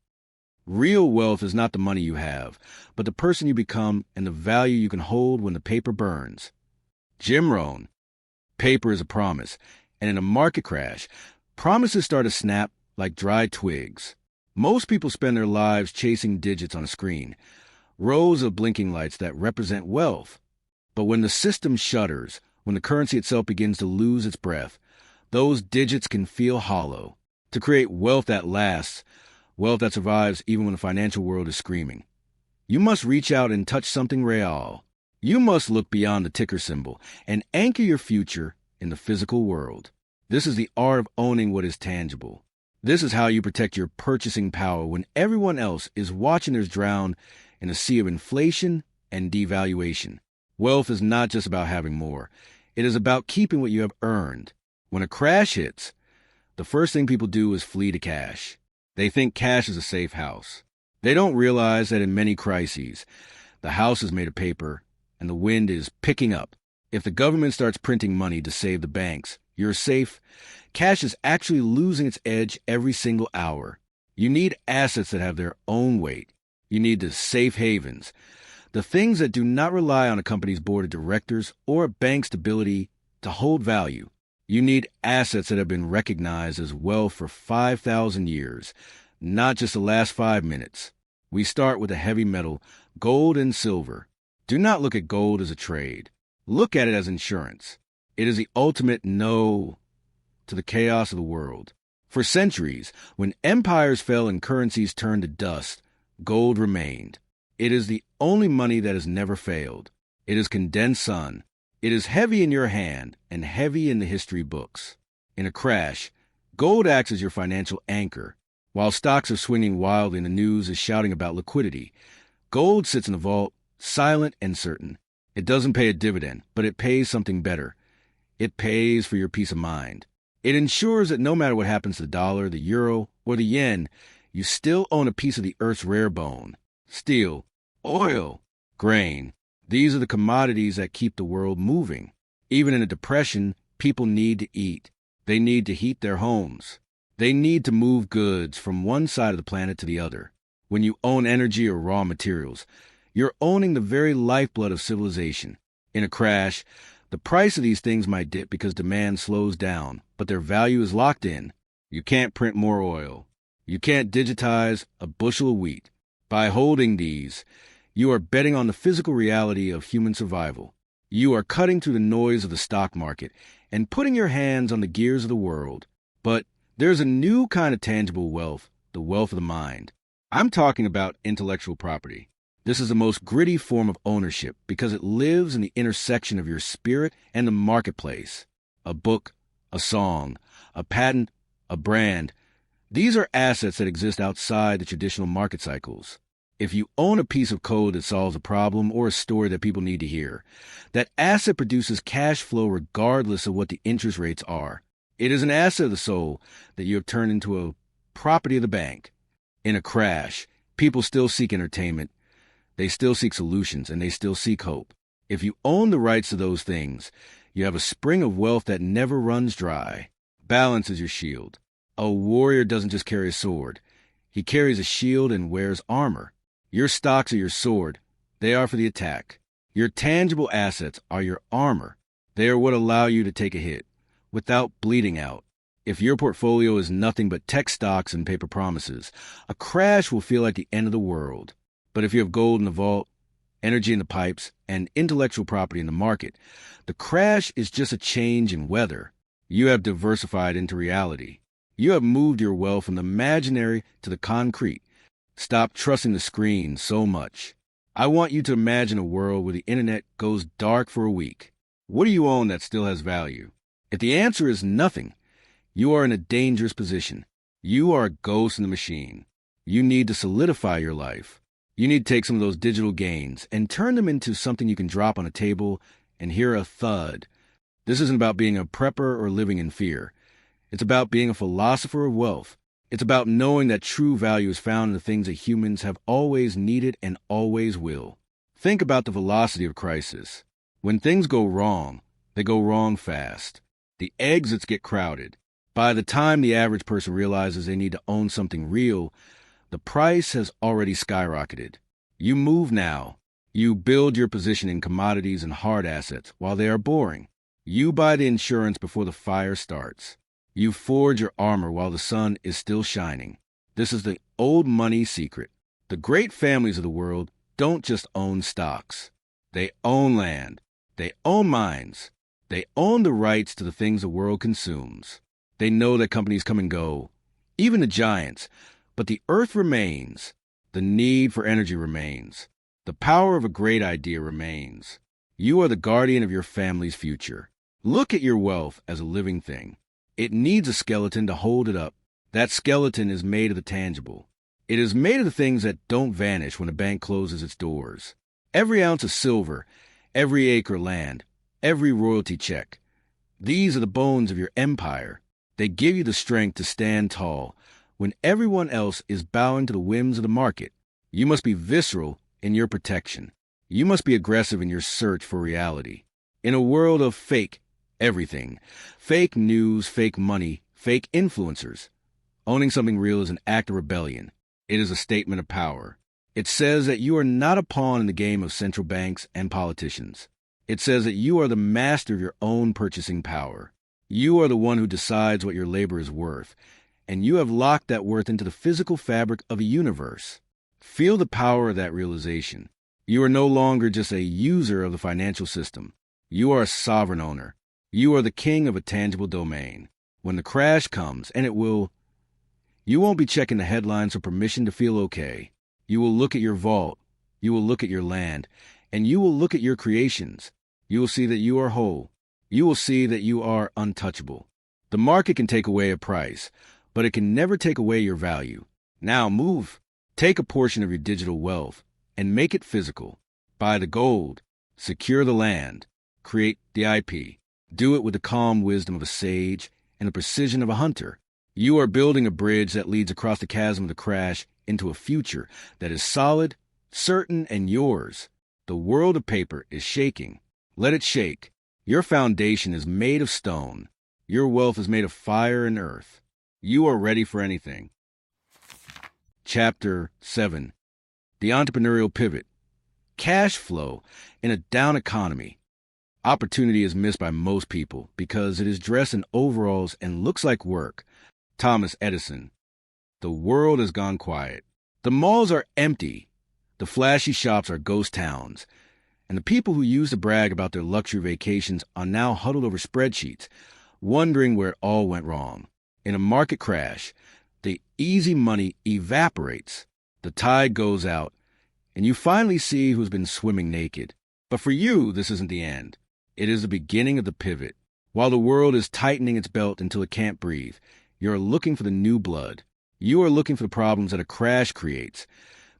Real wealth is not the money you have, but the person you become and the value you can hold when the paper burns. Jim Rohn. Paper is a promise, and in a market crash, promises start to snap like dry twigs. Most people spend their lives chasing digits on a screen, rows of blinking lights that represent wealth. But when the system shudders, when the currency itself begins to lose its breath, those digits can feel hollow. To create wealth that lasts, wealth that survives even when the financial world is screaming, you must reach out and touch something real. You must look beyond the ticker symbol and anchor your future in the physical world. This is the art of owning what is tangible. This is how you protect your purchasing power when everyone else is watching theirs drown in a sea of inflation and devaluation. Wealth is not just about having more. It is about keeping what you have earned. When a crash hits, the first thing people do is flee to cash. They think cash is a safe house. They don't realize that in many crises, the house is made of paper and the wind is picking up. If the government starts printing money to save the banks, you're safe. Cash is actually losing its edge every single hour. You need assets that have their own weight. You need the safe havens, the things that do not rely on a company's board of directors or a bank's ability to hold value. You need assets that have been recognized as wealth for 5,000 years, not just the last 5 minutes. We start with a heavy metal, gold and silver. Do not look at gold as a trade. Look at it as insurance. It is the ultimate no to the chaos of the world. For centuries, when empires fell and currencies turned to dust, gold remained. It is the only money that has never failed. It is condensed sun. It is heavy in your hand and heavy in the history books. In a crash, gold acts as your financial anchor. While stocks are swinging wildly and the news is shouting about liquidity, gold sits in the vault, silent and certain. It doesn't pay a dividend, but it pays something better. It pays for your peace of mind. It ensures that no matter what happens to the dollar, the euro, or the yen, you still own a piece of the earth's rare bone. Steel, oil, grain. These are the commodities that keep the world moving. Even in a depression, people need to eat. They need to heat their homes. They need to move goods from one side of the planet to the other. When you own energy or raw materials, you're owning the very lifeblood of civilization. In a crash, the price of these things might dip because demand slows down, but their value is locked in. You can't print more oil. You can't digitize a bushel of wheat. By holding these, you are betting on the physical reality of human survival. You are cutting through the noise of the stock market and putting your hands on the gears of the world. But there's a new kind of tangible wealth, the wealth of the mind. I'm talking about intellectual property. This is the most gritty form of ownership because it lives in the intersection of your spirit and the marketplace. A book, a song, a patent, a brand. These are assets that exist outside the traditional market cycles. If you own a piece of code that solves a problem or a story that people need to hear, that asset produces cash flow regardless of what the interest rates are. It is an asset of the soul that you have turned into a property of the bank. In a crash, people still seek entertainment. They still seek solutions, and they still seek hope. If you own the rights to those things, you have a spring of wealth that never runs dry. Balance is your shield. A warrior doesn't just carry a sword. He carries a shield and wears armor. Your stocks are your sword. They are for the attack. Your tangible assets are your armor. They are what allow you to take a hit without bleeding out. If your portfolio is nothing but tech stocks and paper promises, a crash will feel like the end of the world. But if you have gold in the vault, energy in the pipes, and intellectual property in the market, the crash is just a change in weather. You have diversified into reality. You have moved your wealth from the imaginary to the concrete. Stop trusting the screen so much. I want you to imagine a world where the internet goes dark for a week. What do you own that still has value? If the answer is nothing, you are in a dangerous position. You are a ghost in the machine. You need to solidify your life. You need to take some of those digital gains and turn them into something you can drop on a table and hear a thud. This isn't about being a prepper or living in fear. It's about being a philosopher of wealth. It's about knowing that true value is found in the things that humans have always needed and always will. Think about the velocity of crisis. When things go wrong, they go wrong fast. The exits get crowded. By the time the average person realizes they need to own something real, the price has already skyrocketed. You move now. You build your position in commodities and hard assets while they are boring. You buy the insurance before the fire starts. You forge your armor while the sun is still shining. This is the old money secret. The great families of the world don't just own stocks. They own land. They own mines. They own the rights to the things the world consumes. They know that companies come and go, even the giants, but the earth remains. The need for energy remains. The power of a great idea remains. You are the guardian of your family's future. Look at your wealth as a living thing. It needs a skeleton to hold it up. That skeleton is made of the tangible. It is made of the things that don't vanish when a bank closes its doors. Every ounce of silver, every acre land, every royalty check. These are the bones of your empire. They give you the strength to stand tall when everyone else is bowing to the whims of the market. You must be visceral in your protection. You must be aggressive in your search for reality. In a world of fake everything, fake news, fake money, fake influencers, owning something real is an act of rebellion. It is a statement of power. It says that you are not a pawn in the game of central banks and politicians. It says that you are the master of your own purchasing power. You are the one who decides what your labor is worth, and you have locked that worth into the physical fabric of a universe. Feel the power of that realization. You are no longer just a user of the financial system. You are a sovereign owner. You are the king of a tangible domain. When the crash comes, and it will, you won't be checking the headlines for permission to feel okay. You will look at your vault. You will look at your land, and you will look at your creations. You will see that you are whole. You will see that you are untouchable. The market can take away a price, but it can never take away your value. Now move. Take a portion of your digital wealth and make it physical. Buy the gold. Secure the land. Create the IP. Do it with the calm wisdom of a sage and the precision of a hunter. You are building a bridge that leads across the chasm of the crash into a future that is solid, certain, and yours. The world of paper is shaking. Let it shake. Your foundation is made of stone. Your wealth is made of fire and earth. You are ready for anything. Chapter 7. The Entrepreneurial Pivot. Cash flow in a down economy. Opportunity is missed by most people because it is dressed in overalls and looks like work. Thomas Edison. The world has gone quiet. The malls are empty. The flashy shops are ghost towns. And the people who used to brag about their luxury vacations are now huddled over spreadsheets, wondering where it all went wrong. In a market crash, the easy money evaporates. The tide goes out, and you finally see who's been swimming naked. But for you, this isn't the end. It is the beginning of the pivot. While the world is tightening its belt until it can't breathe, you're looking for the new blood. You are looking for the problems that a crash creates,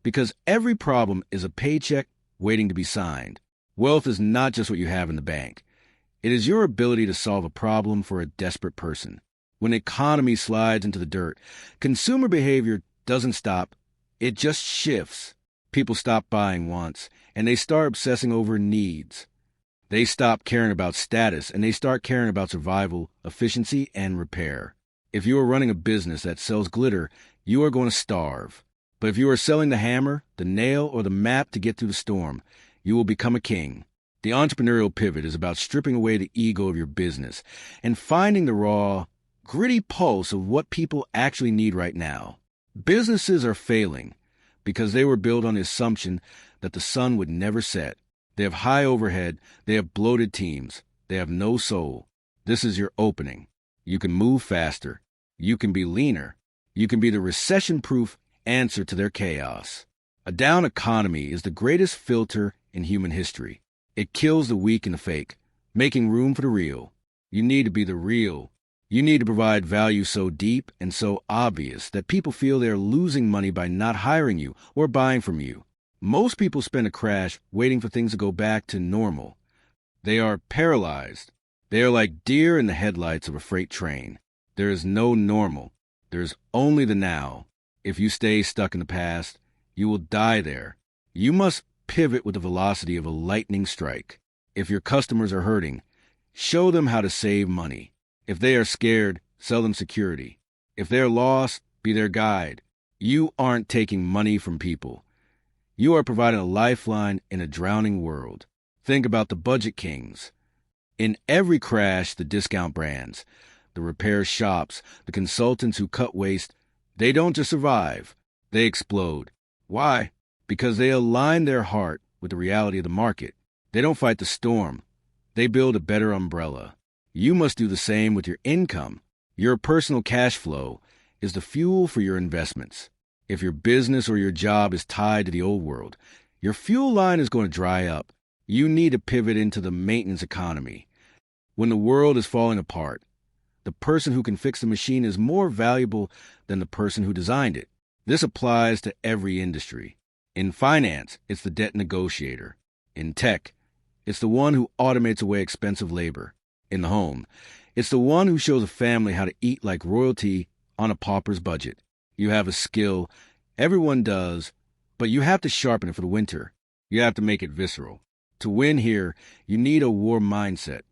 because every problem is a paycheck waiting to be signed. Wealth is not just what you have in the bank. It is your ability to solve a problem for a desperate person. When the economy slides into the dirt, consumer behavior doesn't stop. It just shifts. People stop buying wants, and they start obsessing over needs. They stop caring about status, and they start caring about survival, efficiency, and repair. If you are running a business that sells glitter, you are going to starve. But if you are selling the hammer, the nail, or the map to get through the storm, you will become a king. The entrepreneurial pivot is about stripping away the ego of your business and finding the raw, gritty pulse of what people actually need right now. Businesses are failing because they were built on the assumption that the sun would never set. They have high overhead, they have bloated teams, they have no soul. This is your opening. You can move faster. You can be leaner. You can be the recession-proof answer to their chaos. A down economy is the greatest filter in human history. It kills the weak and the fake, making room for the real. You need to be the real. You need to provide value so deep and so obvious that people feel they are losing money by not hiring you or buying from you. Most people spend a crash waiting for things to go back to normal. They are paralyzed. They are like deer in the headlights of a freight train. There is no normal. There is only the now. If you stay stuck in the past, you will die there. You must pivot with the velocity of a lightning strike. If your customers are hurting, show them how to save money. If they are scared, sell them security. If they're lost, be their guide. You aren't taking money from people. You are providing a lifeline in a drowning world. Think about the budget kings. In every crash, the discount brands, the repair shops, the consultants who cut waste, they don't just survive, they explode. Why? Because they align their heart with the reality of the market. They don't fight the storm. They build a better umbrella. You must do the same with your income. Your personal cash flow is the fuel for your investments. If your business or your job is tied to the old world, your fuel line is going to dry up. You need to pivot into the maintenance economy. When the world is falling apart, the person who can fix the machine is more valuable than the person who designed it. This applies to every industry. In finance, it's the debt negotiator. In tech, it's the one who automates away expensive labor. In the home, it's the one who shows a family how to eat like royalty on a pauper's budget. You have a skill, everyone does, but you have to sharpen it for the winter. You have to make it visceral. To win here, you need a war mindset.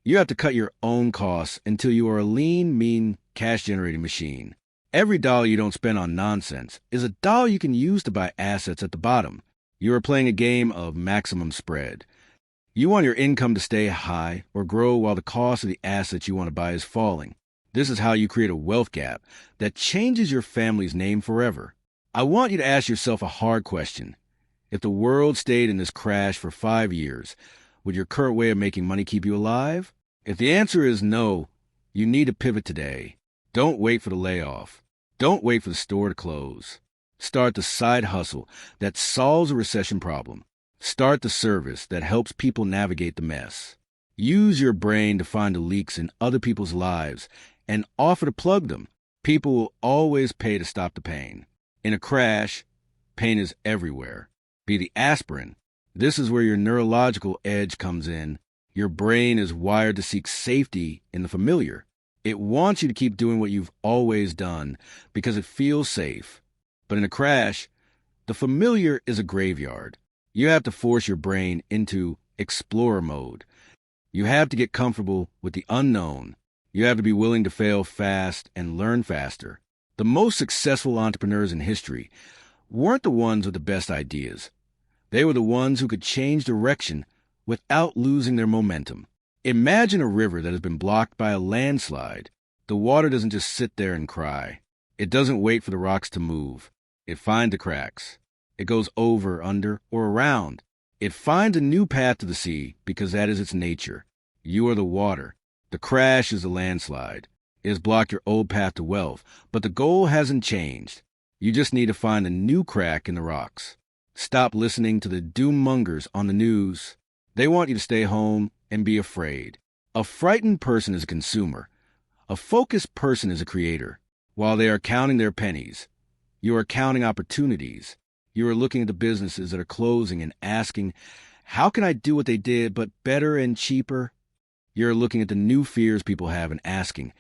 You have to cut your own costs until you are a lean, mean, cash-generating machine. Every dollar you don't spend on nonsense is a dollar you can use to buy assets at the bottom. You are playing a game of maximum spread. You want your income to stay high or grow while the cost of the assets you want to buy is falling. This is how you create a wealth gap that changes your family's name forever. I want you to ask yourself a hard question. If the world stayed in this crash for 5 years, would your current way of making money keep you alive? If the answer is no, you need to pivot today. Don't wait for the layoff. Don't wait for the store to close. Start the side hustle that solves a recession problem. Start the service that helps people navigate the mess. Use your brain to find the leaks in other people's lives and offer to plug them. People will always pay to stop the pain. In a crash, pain is everywhere. Be the aspirin. This is where your neurological edge comes in. Your brain is wired to seek safety in the familiar. It wants you to keep doing what you've always done because it feels safe. But in a crash, the familiar is a graveyard. You have to force your brain into explorer mode. You have to get comfortable with the unknown. You have to be willing to fail fast and learn faster. The most successful entrepreneurs in history weren't the ones with the best ideas. They were the ones who could change direction without losing their momentum. Imagine a river that has been blocked by a landslide. The water doesn't just sit there and cry. It doesn't wait for the rocks to move. It finds the cracks. It goes over, under, or around. It finds a new path to the sea because that is its nature. You are the water. The crash is the landslide. It has blocked your old path to wealth, but the goal hasn't changed. You just need to find a new crack in the rocks. Stop listening to the doom-mongers on the news. They want you to stay home and be afraid. A frightened person is a consumer. A focused person is a creator. While they are counting their pennies, you are counting opportunities. You are looking at the businesses that are closing and asking, how can I do what they did but better and cheaper? You're looking at the new fears people have and asking,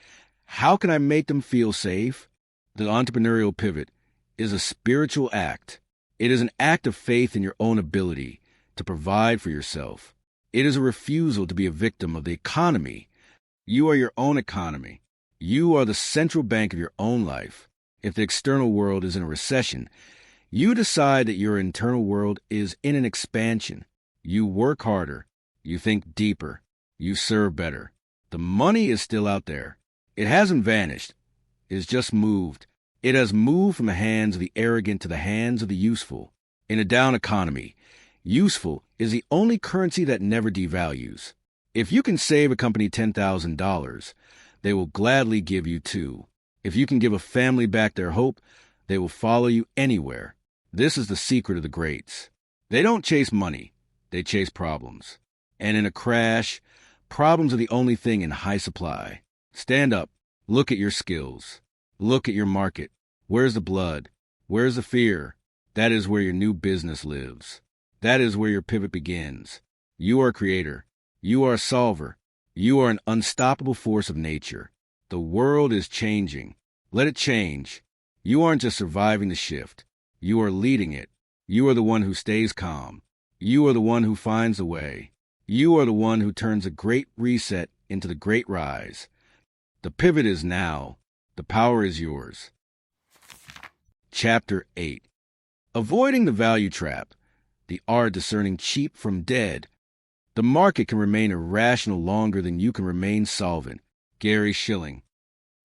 how can I make them feel safe? The entrepreneurial pivot is a spiritual act. It is an act of faith in your own ability to provide for yourself. It is a refusal to be a victim of the economy. You are your own economy. You are the central bank of your own life. If the external world is in a recession, you decide that your internal world is in an expansion. You work harder. You think deeper. You serve better. The money is still out there. It hasn't vanished. It has just moved. It has moved from the hands of the arrogant to the hands of the useful. In a down economy, useful is the only currency that never devalues. If you can save a company $10,000, they will gladly give you $2,000. If you can give a family back their hope, they will follow you anywhere. This is the secret of the greats. They don't chase money. They chase problems. And in a crash, problems are the only thing in high supply. Stand up. Look at your skills. Look at your market. Where's the blood? Where's the fear? That is where your new business lives. That is where your pivot begins. You are a creator. You are a solver. You are an unstoppable force of nature. The world is changing. Let it change. You aren't just surviving the shift. You are leading it. You are the one who stays calm. You are the one who finds the way. You are the one who turns a great reset into the great rise. The pivot is now. The power is yours. Chapter 8. Avoiding the value trap. The art of discerning cheap from dead. The market can remain irrational longer than you can remain solvent. Gary Schilling.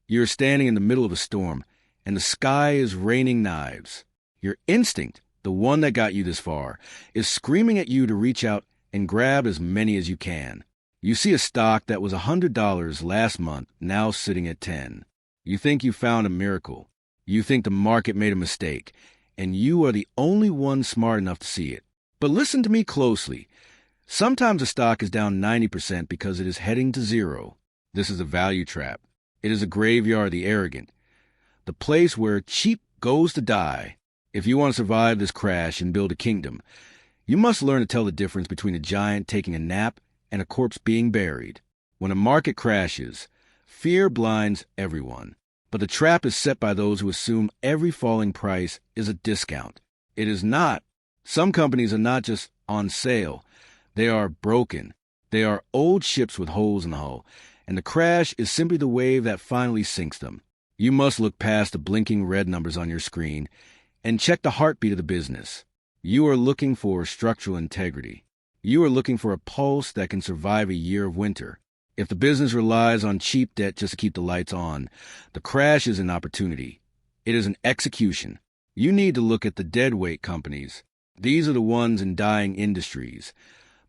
You're standing in the middle of a storm, and the sky is raining knives. Your instinct, the one that got you this far, is screaming at you to reach out and grab as many as you can. You see a stock that was $100 last month, now sitting at $10. You think you found a miracle. You think the market made a mistake, and you are the only one smart enough to see it. But listen to me closely. Sometimes a stock is down 90% because it is heading to zero. This is a value trap. It is a graveyard of the arrogant, the place where cheap goes to die. If you want to survive this crash and build a kingdom, you must learn to tell the difference between a giant taking a nap and a corpse being buried. When a market crashes, fear blinds everyone. But the trap is set by those who assume every falling price is a discount. It is not. Some companies are not just on sale. They are broken. They are old ships with holes in the hull, and the crash is simply the wave that finally sinks them. You must look past the blinking red numbers on your screen and check the heartbeat of the business. You are looking for structural integrity. You are looking for a pulse that can survive a year of winter. If the business relies on cheap debt just to keep the lights on, the crash is an opportunity. It is an execution. You need to look at the deadweight companies. These are the ones in dying industries.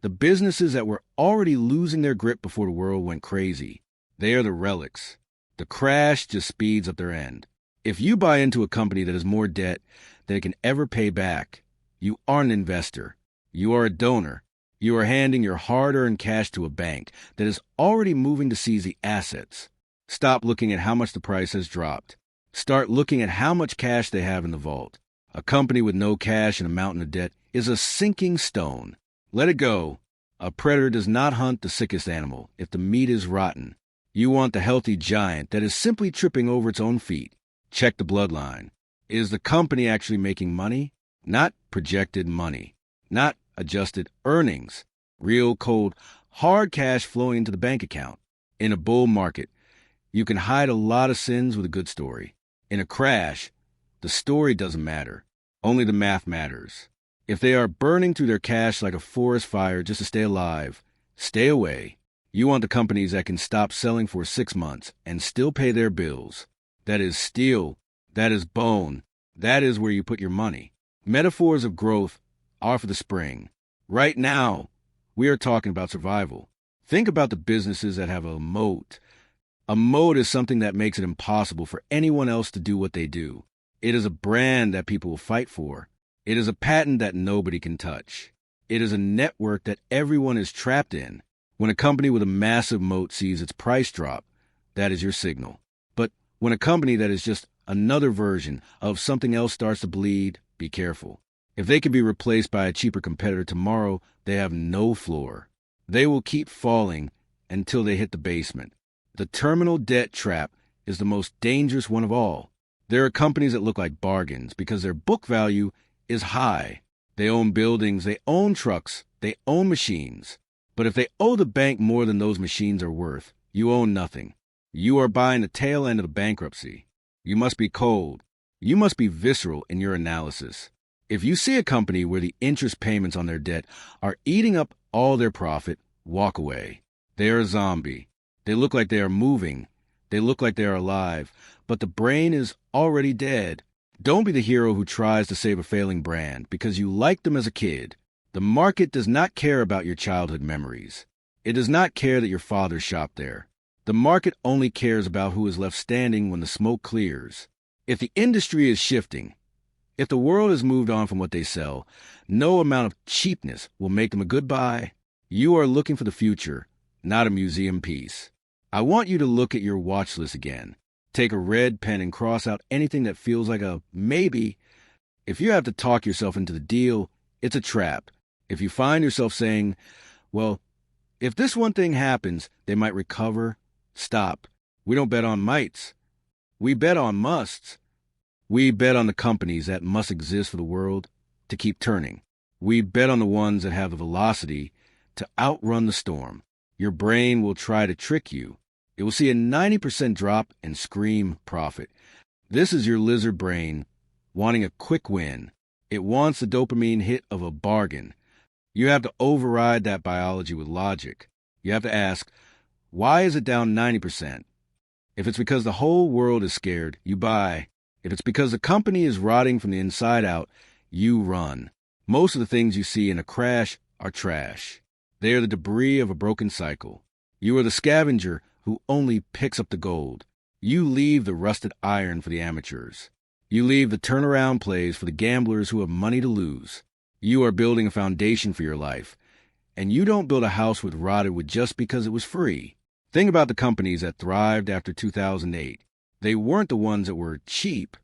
The businesses that were already losing their grip before the world went crazy. They are the relics. The crash just speeds up their end. If you buy into a company that has more debt than it can ever pay back, you aren't an investor. You are a donor. You are handing your hard-earned cash to a bank that is already moving to seize the assets. Stop looking at how much the price has dropped. Start looking at how much cash they have in the vault. A company with no cash and a mountain of debt is a sinking stone. Let it go. A predator does not hunt the sickest animal if the meat is rotten. You want the healthy giant that is simply tripping over its own feet. Check the bloodline. Is the company actually making money? Not projected money. Not adjusted earnings. Real, cold, hard cash flowing into the bank account. In a bull market, you can hide a lot of sins with a good story. In a crash, the story doesn't matter. Only the math matters. If they are burning through their cash like a forest fire just to stay alive, stay away. You want the companies that can stop selling for 6 months and still pay their bills. That is steel. That is bone. That is where you put your money. Metaphors of growth are for the spring. Right now, we are talking about survival. Think about the businesses that have a moat. A moat is something that makes it impossible for anyone else to do what they do. It is a brand that people will fight for. It is a patent that nobody can touch. It is a network that everyone is trapped in. When a company with a massive moat sees its price drop, that is your signal. But when a company that is just another version of something else starts to bleed, be careful. If they can be replaced by a cheaper competitor tomorrow, they have no floor. They will keep falling until they hit the basement. The terminal debt trap is the most dangerous one of all. There are companies that look like bargains because their book value is high. They own buildings, they own trucks, they own machines. But if they owe the bank more than those machines are worth, you own nothing. You are buying the tail end of the bankruptcy. You must be cold. You must be visceral in your analysis. If you see a company where the interest payments on their debt are eating up all their profit, walk away. They are a zombie. They look like they are moving. They look like they are alive, but the brain is already dead. Don't be the hero who tries to save a failing brand because you liked them as a kid. The market does not care about your childhood memories. It does not care that your father shopped there. The market only cares about who is left standing when the smoke clears. If the industry is shifting, if the world has moved on from what they sell, no amount of cheapness will make them a good buy. You are looking for the future, not a museum piece. I want you to look at your watch list again. Take a red pen and cross out anything that feels like a maybe. If you have to talk yourself into the deal, it's a trap. If you find yourself saying, well, if this one thing happens, they might recover, stop. We don't bet on mights. We bet on musts. We bet on the companies that must exist for the world to keep turning. We bet on the ones that have the velocity to outrun the storm. Your brain will try to trick you. It will see a 90% drop and scream profit. This is your lizard brain wanting a quick win. It wants the dopamine hit of a bargain. You have to override that biology with logic. You have to ask, why is it down 90%? If it's because the whole world is scared, you buy. If it's because the company is rotting from the inside out, you run. Most of the things you see in a crash are trash. They are the debris of a broken cycle. You are the scavenger who only picks up the gold. You leave the rusted iron for the amateurs. You leave the turnaround plays for the gamblers who have money to lose. You are building a foundation for your life, and you don't build a house with rotted wood just because it was free. Think about the companies that thrived after 2008. They weren't the ones that were cheap.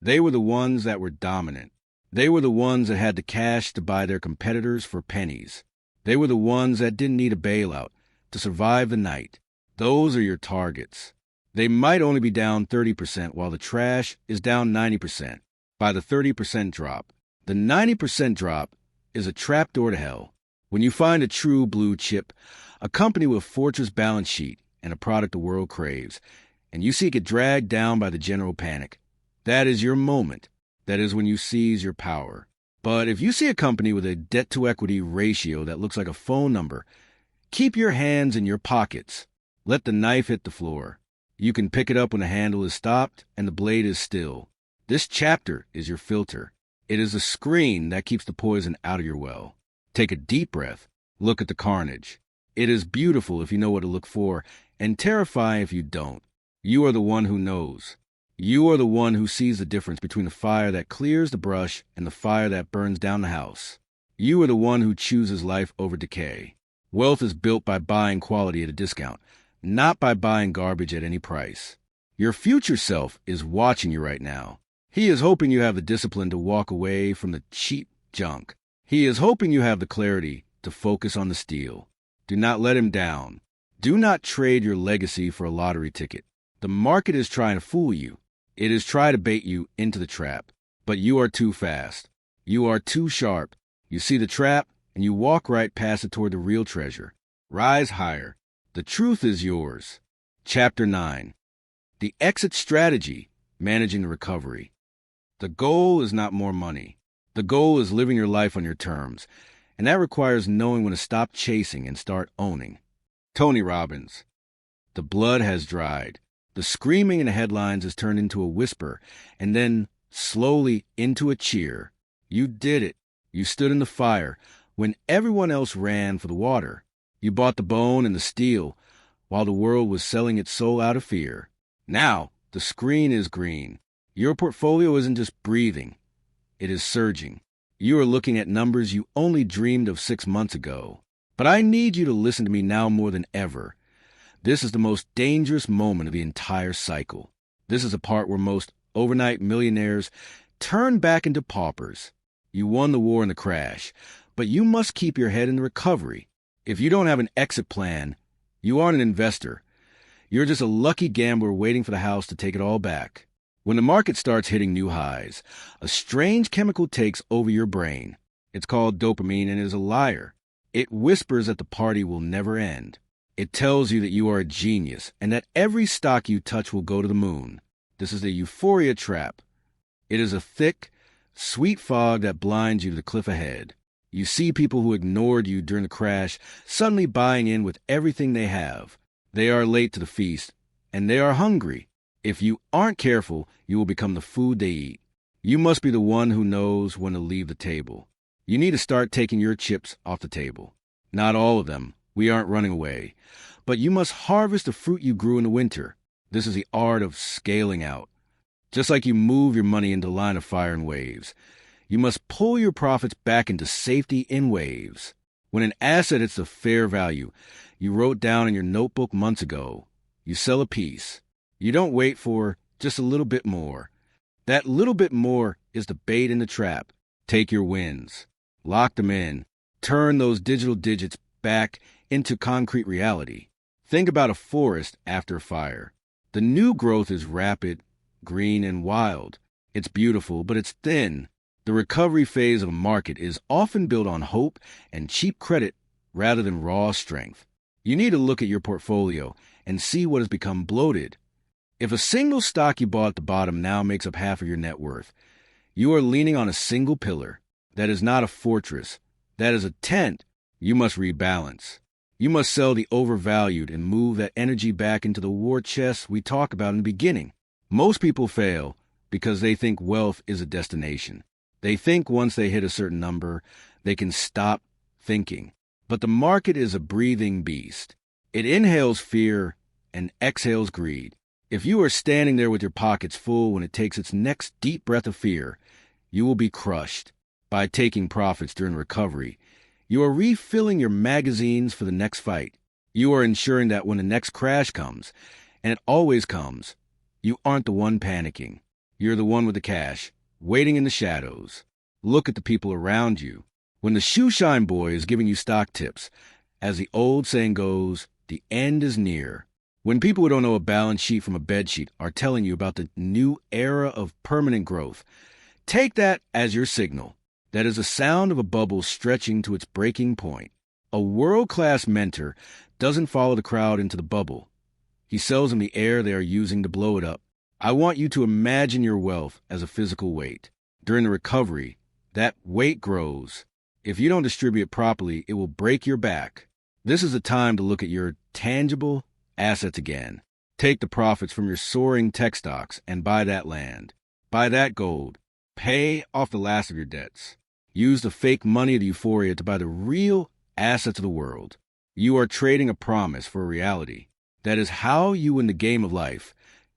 They were the ones that were dominant. They were the ones that had the cash to buy their competitors for pennies. They were the ones that didn't need a bailout to survive the night. Those are your targets. They might only be down 30% while the trash is down 90% by the 30% drop. The 90% drop is a trapdoor to hell. When you find a true blue chip, a company with a fortress balance sheet and a product the world craves, and you see it get dragged down by the general panic, that is your moment. That is when you seize your power. But if you see a company with a debt-to-equity ratio that looks like a phone number, keep your hands in your pockets. Let the knife hit the floor. You can pick it up when the handle is stopped and the blade is still. This chapter is your filter. It is a screen that keeps the poison out of your well. Take a deep breath. Look at the carnage. It is beautiful if you know what to look for, and terrifying if you don't. You are the one who knows. You are the one who sees the difference between the fire that clears the brush and the fire that burns down the house. You are the one who chooses life over decay. Wealth is built by buying quality at a discount, not by buying garbage at any price. Your future self is watching you right now. He is hoping you have the discipline to walk away from the cheap junk. He is hoping you have the clarity to focus on the steel. Do not let him down. Do not trade your legacy for a lottery ticket. The market is trying to fool you. It is trying to bait you into the trap. But you are too fast. You are too sharp. You see the trap, and you walk right past it toward the real treasure. Rise higher. The truth is yours. Chapter 9. The Exit Strategy, Managing the Recovery. The goal is not more money. The goal is living your life on your terms, and that requires knowing when to stop chasing and start owning. Tony Robbins. The blood has dried. The screaming in the headlines has turned into a whisper, and then slowly into a cheer. You did it. You stood in the fire when everyone else ran for the water. You bought the bone and the steel while the world was selling its soul out of fear. Now, the screen is green. Your portfolio isn't just breathing. It is surging. You are looking at numbers you only dreamed of 6 months ago. But I need you to listen to me now more than ever. This is the most dangerous moment of the entire cycle. This is the part where most overnight millionaires turn back into paupers. You won the war in the crash, but you must keep your head in the recovery. If you don't have an exit plan, you aren't an investor. You're just a lucky gambler waiting for the house to take it all back. When the market starts hitting new highs, a strange chemical takes over your brain. It's called dopamine and is a liar. It whispers that the party will never end. It tells you that you are a genius and that every stock you touch will go to the moon. This is the euphoria trap. It is a thick, sweet fog that blinds you to the cliff ahead. You see people who ignored you during the crash suddenly buying in with everything they have. They are late to the feast, and they are hungry. If you aren't careful, you will become the food they eat. You must be the one who knows when to leave the table. You need to start taking your chips off the table. Not all of them. We aren't running away. But you must harvest the fruit you grew in the winter. This is the art of scaling out. Just like you move your money into line of fire in waves, you must pull your profits back into safety in waves. When an asset hits the fair value you wrote down in your notebook months ago, you sell a piece. You don't wait for just a little bit more. That little bit more is the bait in the trap. Take your wins. Lock them in. Turn those digital digits back into concrete reality. Think about a forest after a fire. The new growth is rapid, green, and wild. It's beautiful, but it's thin. The recovery phase of a market is often built on hope and cheap credit rather than raw strength. You need to look at your portfolio and see what has become bloated. If a single stock you bought at the bottom now makes up half of your net worth, you are leaning on a single pillar. That is not a fortress. That is a tent. You must rebalance. You must sell the overvalued and move that energy back into the war chest we talked about in the beginning. Most people fail because they think wealth is a destination. They think once they hit a certain number, they can stop thinking. But the market is a breathing beast. It inhales fear and exhales greed. If you are standing there with your pockets full when it takes its next deep breath of fear, you will be crushed. By taking profits during recovery, you are refilling your magazines for the next fight. You are ensuring that when the next crash comes, and it always comes, you aren't the one panicking. You're the one with the cash, waiting in the shadows. Look at the people around you. When the shoeshine boy is giving you stock tips, as the old saying goes, the end is near. When people who don't know a balance sheet from a bed sheet are telling you about the new era of permanent growth, take that as your signal. That is the sound of a bubble stretching to its breaking point. A world-class mentor doesn't follow the crowd into the bubble. He sells them the air they are using to blow it up. I want you to imagine your wealth as a physical weight. During the recovery, that weight grows. If you don't distribute it properly, it will break your back. This is the time to look at your tangible assets again. Take the profits from your soaring tech stocks and buy that land. Buy that gold. Pay off the last of your debts. Use the fake money of the euphoria to buy the real assets of the world. You are trading a promise for a reality. That is how you win the game of life,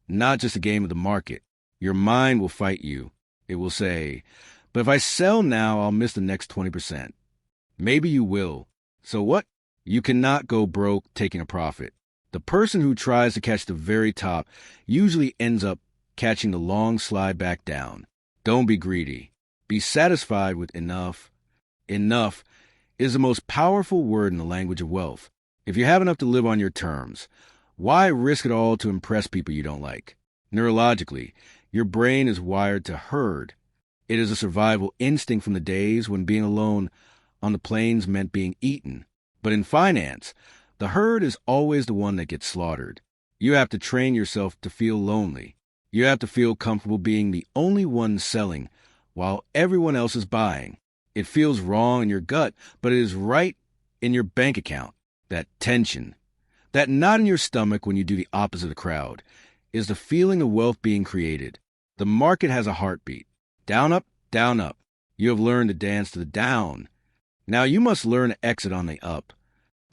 not just the game of the market. Your mind will fight you. It will say, but if I sell now, I'll miss the next 20%. Maybe you will. So what? You cannot go broke taking a profit. The person who tries to catch the very top usually ends up catching the long slide back down. Don't be greedy. Be satisfied with enough. Enough is the most powerful word in the language of wealth. If you have enough to live on your terms, why risk it all to impress people you don't like? Neurologically, your brain is wired to herd. It is a survival instinct from the days when being alone on the plains meant being eaten. But in finance, the herd is always the one that gets slaughtered. You have to train yourself to feel lonely. You have to feel comfortable being the only one selling while everyone else is buying. It feels wrong in your gut, but it is right in your bank account. That tension, that knot in your stomach when you do the opposite of the crowd, is the feeling of wealth being created. The market has a heartbeat. Down, up, down, up. You have learned to dance to the down. Now you must learn to exit on the up.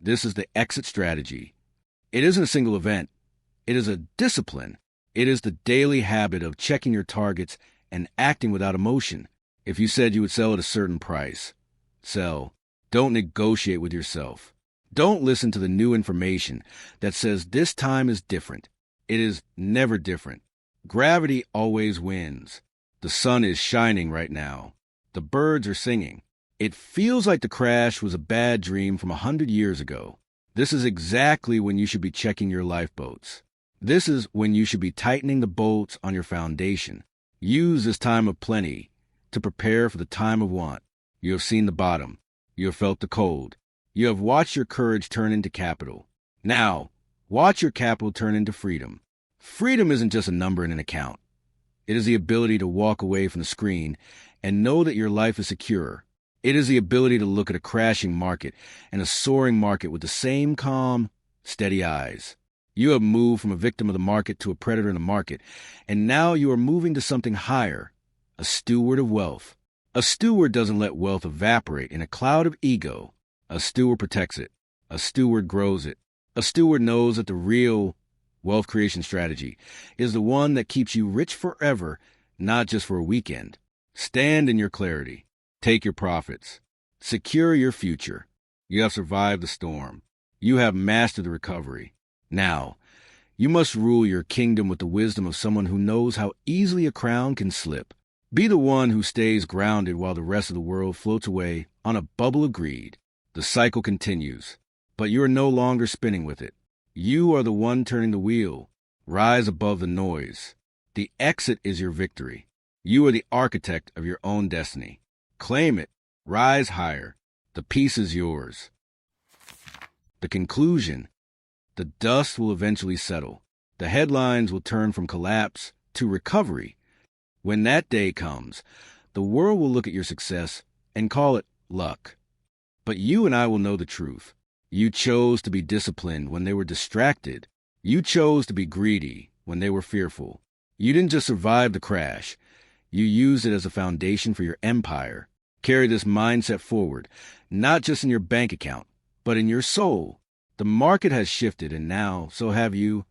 This is the exit strategy. It isn't a single event. It is a discipline. It is the daily habit of checking your targets and acting without emotion. If you said you would sell at a certain price, sell. Don't negotiate with yourself. Don't listen to the new information that says this time is different. It is never different. Gravity always wins. The sun is shining right now. The birds are singing. It feels like the crash was a bad dream from 100 years ago. This is exactly when you should be checking your lifeboats. This is when you should be tightening the bolts on your foundation. Use this time of plenty to prepare for the time of want. You have seen the bottom. You have felt the cold. You have watched your courage turn into capital. Now, watch your capital turn into freedom. Freedom isn't just a number in an account. It is the ability to walk away from the screen and know that your life is secure. It is the ability to look at a crashing market and a soaring market with the same calm, steady eyes. You have moved from a victim of the market to a predator in the market, and now you are moving to something higher, a steward of wealth. A steward doesn't let wealth evaporate in a cloud of ego. A steward protects it. A steward grows it. A steward knows that the real wealth creation strategy is the one that keeps you rich forever, not just for a weekend. Stand in your clarity. Take your profits. Secure your future. You have survived the storm. You have mastered the recovery. Now, you must rule your kingdom with the wisdom of someone who knows how easily a crown can slip. Be the one who stays grounded while the rest of the world floats away on a bubble of greed. The cycle continues, but you are no longer spinning with it. You are the one turning the wheel. Rise above the noise. The exit is your victory. You are the architect of your own destiny. Claim it. Rise higher. The peace is yours. The conclusion. The dust will eventually settle. The headlines will turn from collapse to recovery. When that day comes, the world will look at your success and call it luck. But you and I will know the truth. You chose to be disciplined when they were distracted. You chose to be greedy when they were fearful. You didn't just survive the crash. You used it as a foundation for your empire. Carry this mindset forward, not just in your bank account, but in your soul. The market has shifted, and now so have you.